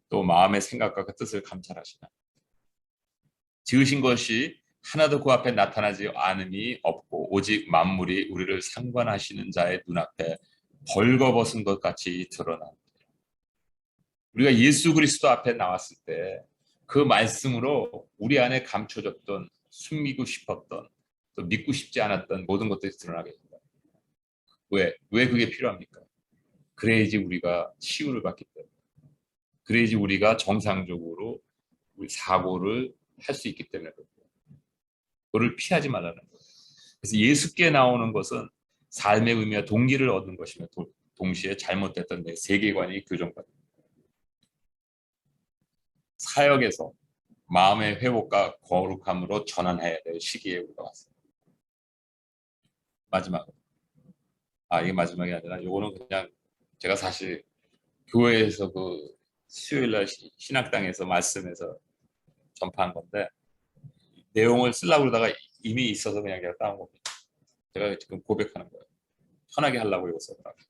또 마음의 생각과 그 뜻을 감찰하시나. 지으신 것이 하나도 그 앞에 나타나지 않음이 없고 오직 만물이 우리를 상관하시는 자의 눈앞에 벌거벗은 것 같이 드러납니다. 우리가 예수 그리스도 앞에 나왔을 때 그 말씀으로 우리 안에 감춰졌던 숨기고 싶었던 또 믿고 싶지 않았던 모든 것들이 드러나게 됩니다. 왜 그게 필요합니까? 그래야지 우리가 치유를 받기 때문에. 그래야지 우리가 정상적으로 우리 사고를 할 수 있기 때문에 그거를 피하지 말라는 거예요. 그래서 예수께 나오는 것은 삶의 의미와 동기를 얻는 것이며 동시에 잘못됐던 내 세계관이 교정받는 사역에서 마음의 회복과 거룩함으로 전환해야 될 시기에 우리가 왔습니다. 마지막 이게 마지막이 아니라 요거는 그냥 제가 사실 교회에서 그 수요일날 신학당에서 말씀에서 전파한 건데 내용을 쓰려고 그러다가 이미 있어서 그냥 제가 따온 겁니다. 제가 지금 고백하는 거예요. 편하게 하려고 이거 썼더라고요.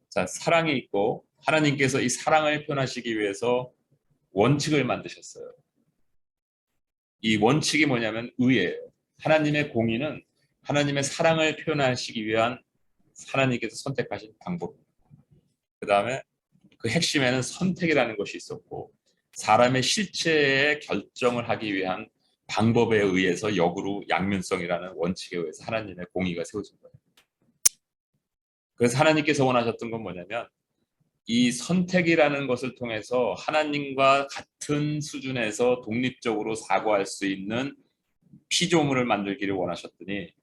자, 사랑이 있고 하나님께서 이 사랑을 표현하시기 위해서 원칙을 만드셨어요. 이 원칙이 뭐냐면 의예요. 하나님의 공의는 하나님의 사랑을 표현하시기 위한 하나님께서 선택하신 방법입니다. 그 다음에 그 핵심에는 선택이라는 것이 있었고 사람의 실체의 결정을 하기 위한 방법에 의해서 역으로 양면성이라는 원칙에 의해서 하나님의 공의가 세워진 거예요. 그래서 하나님께서 원하셨던 건 뭐냐면 이 선택이라는 것을 통해서 하나님과 같은 수준에서 독립적으로 사고할 수 있는 피조물을 만들기를 원하셨더니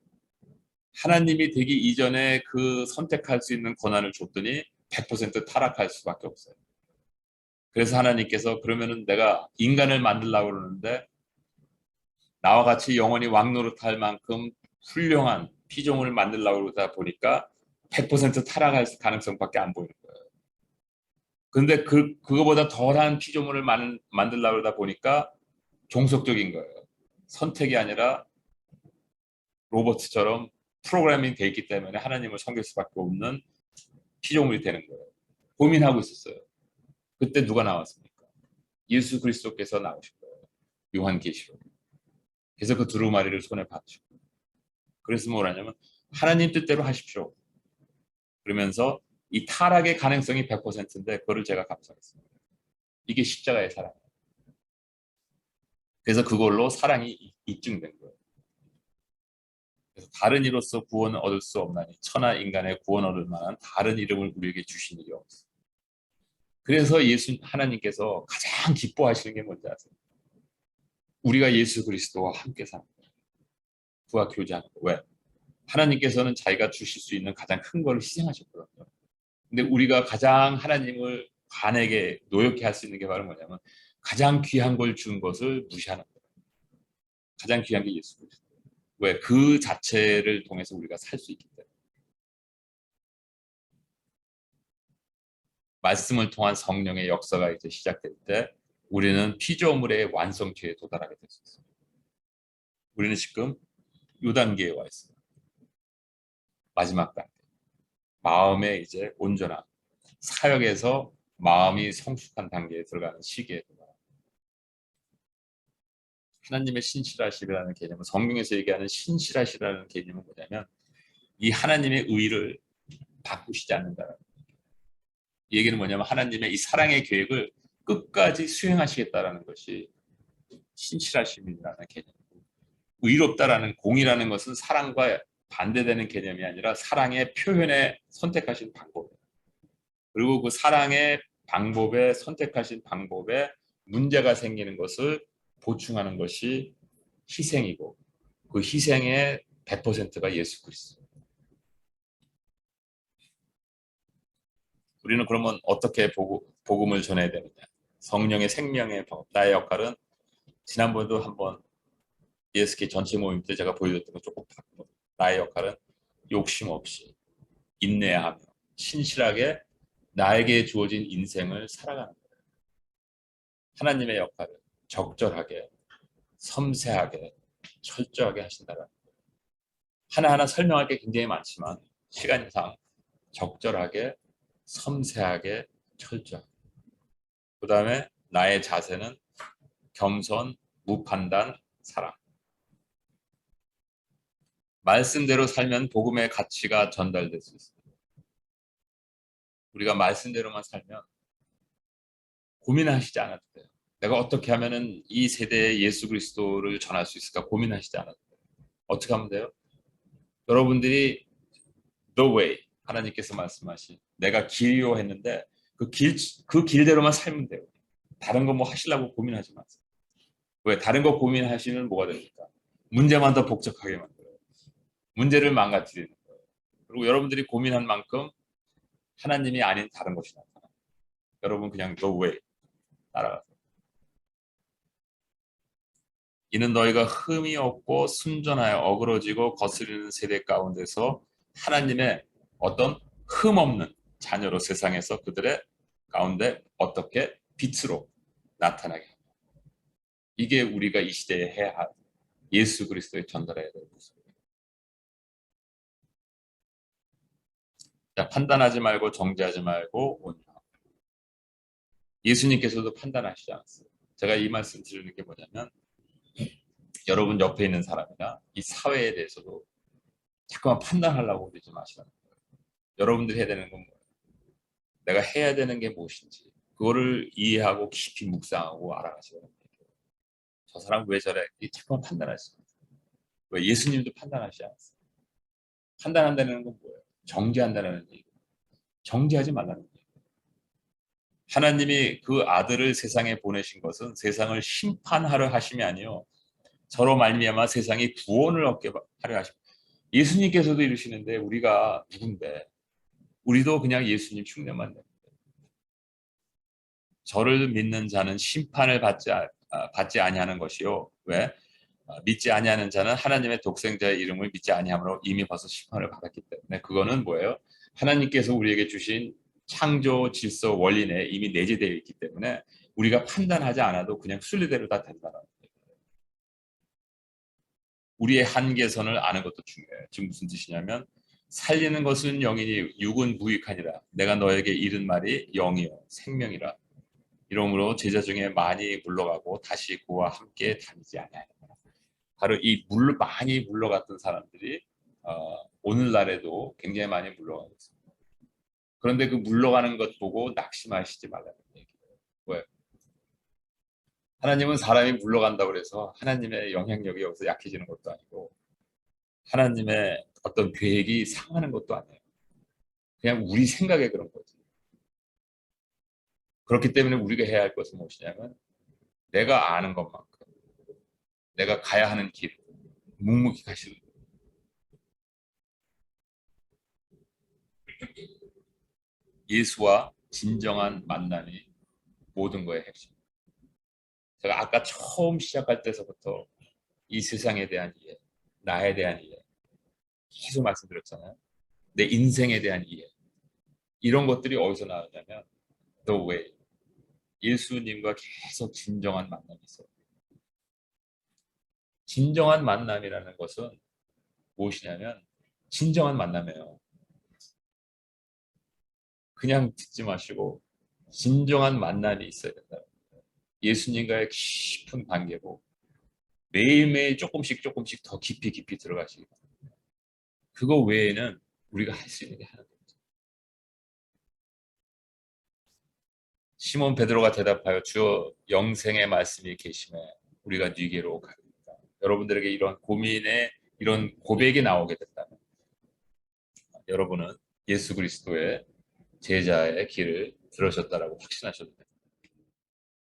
하나님이 되기 이전에 그 선택할 수 있는 권한을 줬더니 100% 타락할 수밖에 없어요. 그래서 하나님께서 그러면은 내가 인간을 만들려고 그러는데 나와 같이 영원히 왕노릇할 만큼 훌륭한 피조물을 만들려고 그러다 보니까 100% 타락할 가능성밖에 안 보이는 거예요. 그런데 그거보다 덜한 피조물을 만들려고 그러다 보니까 종속적인 거예요. 선택이 아니라 로봇처럼 프로그래밍 돼 있기 때문에 하나님을 섬길 수밖에 없는 피조물이 되는 거예요. 고민하고 있었어요. 그때 누가 나왔습니까? 예수 그리스도께서 나오신 거예요. 요한계시록. 그래서 그 두루마리를 손에 받으시고 그래서 뭐라냐면 하나님 뜻대로 하십시오. 그러면서 이 타락의 가능성이 100%인데 그거를 제가 감사했습니다. 이게 십자가의 사랑이에요. 그래서 그걸로 사랑이 입증된 거예요. 그래서 다른 이로서 구원을 얻을 수 없나니 천하 인간의 구원 얻을 만한 다른 이름을 우리에게 주신 일이 없어요. 그래서 하나님께서 가장 기뻐하시는 게 뭔지 아세요? 우리가 예수 그리스도와 함께 사는 거예요. 그와 교제하는 거예요. 왜? 하나님께서는 자기가 주실 수 있는 가장 큰 걸 희생하셨거든요. 근데 우리가 가장 하나님을 간에게 노역해 할 수 있는 게 바로 뭐냐면 가장 귀한 걸 준 것을 무시하는 거예요. 가장 귀한 게 예수 그리스도. 왜? 그 자체를 통해서 우리가 살 수 있기 때문에. 말씀을 통한 성령의 역사가 이제 시작될 때 우리는 피조물의 완성체에 도달하게 될 수 있어요. 우리는 지금 이 단계에 와 있어요. 마지막 단계. 마음의 이제 온전함. 사역에서 마음이 성숙한 단계에 들어가는 시기에 하나님의 신실하시라는 개념은 성경에서 얘기하는 신실하시라는 개념은 뭐냐면 이 하나님의 의를 바꾸시지 않는다는 이 얘기는 뭐냐면 하나님의 이 사랑의 계획을 끝까지 수행하시겠다라는 것이 신실하심이라는 개념이고 의롭다라는 공이라는 것은 사랑과 반대되는 개념이 아니라 사랑의 표현에 선택하신 방법 그리고 그 사랑의 방법에 선택하신 방법에 문제가 생기는 것을 보충하는 것이 희생이고 그 희생의 100%가 예수 그리스도. 우리는 그러면 어떻게 복음을 전해야 되느냐? 성령의 생명의 법. 나의 역할은 지난번에도 한번 ESK 전체 모임 때 제가 보여줬던 거 조금 바꾸고 나의 역할은 욕심 없이 인내하며 신실하게 나에게 주어진 인생을 살아가는 거예요. 하나님의 역할을 적절하게 섬세하게 철저하게 하신다는 거예요. 하나하나 설명할 게 굉장히 많지만 시간상 적절하게 섬세하게 철저하게 그 다음에 나의 자세는 겸손, 무판단, 사랑 말씀대로 살면 복음의 가치가 전달될 수 있습니다. 우리가 말씀대로만 살면 고민하시지 않아도 돼요. 내가 어떻게 하면 이 세대에 예수 그리스도를 전할 수 있을까 고민하시지 않아도 돼요. 어떻게 하면 돼요? 여러분들이 the way 하나님께서 말씀하신 내가 길이요 했는데 그 길대로만 살면 돼요. 다른 거 뭐 하시려고 고민하지 마세요. 왜? 다른 거 고민하시면 뭐가 됩니까? 문제만 더 복잡하게 만들어요. 문제를 망가뜨리는 거예요. 그리고 여러분들이 고민한 만큼 하나님이 아닌 다른 것이 나타나요. 여러분 그냥 the way 따라가세요. 이는 너희가 흠이 없고 순전하여 어그러지고 거스리는 세대 가운데서 하나님의 어떤 흠 없는 자녀로 세상에서 그들의 가운데 어떻게 빛으로 나타나게 합니다. 이게 우리가 이 시대에 해야 할 예수 그리스도에 전달해야 될 모습입니다. 자, 판단하지 말고 정죄하지 말고 온유하고. 예수님께서도 판단하시지 않았어요. 제가 이 말씀 드리는 게 뭐냐면 여러분 옆에 있는 사람이나 이 사회에 대해서도 자꾸만 판단하려고 그러지 마시라는 거예요. 여러분들이 해야 되는 건 뭐예요? 내가 해야 되는 게 무엇인지 그거를 이해하고 깊이 묵상하고 알아가시라는 거예요. 저 사람 왜 저래? 자꾸만 판단하시죠. 왜? 예수님도 판단하시지 않았어요. 판단한다는 건 뭐예요? 정죄한다는 얘기예요. 정죄하지 말라는 거예요. 하나님이 그 아들을 세상에 보내신 것은 세상을 심판하려 하심이 아니요 저로 말미암아 세상이 구원을 얻게 하려 하십니다. 예수님께서도 이러시는데 우리가 누군데 우리도 그냥 예수님 흉내만 냅니다. 저를 믿는 자는 심판을 받지 아니하는 것이요. 왜? 믿지 아니하는 자는 하나님의 독생자의 이름을 믿지 아니함으로 이미 벌써 심판을 받았기 때문에 그거는 뭐예요? 하나님께서 우리에게 주신 창조 질서 원리 내에 이미 내재되어 있기 때문에 우리가 판단하지 않아도 그냥 순리대로 다 된다는 거예요. 우리의 한계선을 아는 것도 중요해요. 지금 무슨 뜻이냐면 살리는 것은 영이니 육은 무익하니라. 내가 너에게 이른 말이 영이요 생명이라. 이러므로 제자 중에 많이 물러가고 다시 그와 함께 다니지 아니하니라. 바로 이 많이 물러갔던 사람들이 오늘날에도 굉장히 많이 물러가고 있습니다. 그런데 그 물러가는 것 보고 낙심하시지 말라는 얘기예요. 왜? 하나님은 사람이 물러간다고 해서 하나님의 영향력이 여기서 약해지는 것도 아니고 하나님의 어떤 계획이 상하는 것도 아니에요. 그냥 우리 생각에 그런 거지. 그렇기 때문에 우리가 해야 할 것은 무엇이냐면 내가 아는 것만큼 내가 가야 하는 길 묵묵히 가시는 거예요. 예수와 진정한 만남이 모든 거의 핵심. 제가 아까 처음 시작할 때서부터 이 세상에 대한 이해, 나에 대한 이해 계속 말씀드렸잖아요. 내 인생에 대한 이해. 이런 것들이 어디서 나오냐면 The Way. 예수님과 계속 진정한 만남이 있어요. 진정한 만남이라는 것은 무엇이냐면 진정한 만남이에요. 그냥 듣지 마시고 진정한 만남이 있어야 된다. 예수님과의 깊은 관계고 매일매일 조금씩 조금씩 더 깊이 깊이 들어가시기 바랍니다. 그거 외에는 우리가 할 수 있는 게 하나도 없어요. 시몬 베드로가 대답하여 주여 영생의 말씀이 계심에 우리가 네게로 가리이다. 여러분들에게 이런 고민에 이런 고백이 나오게 됐다면 여러분은 예수 그리스도의 제자의 길을 들으셨다라고 확신하셔도 됩니다.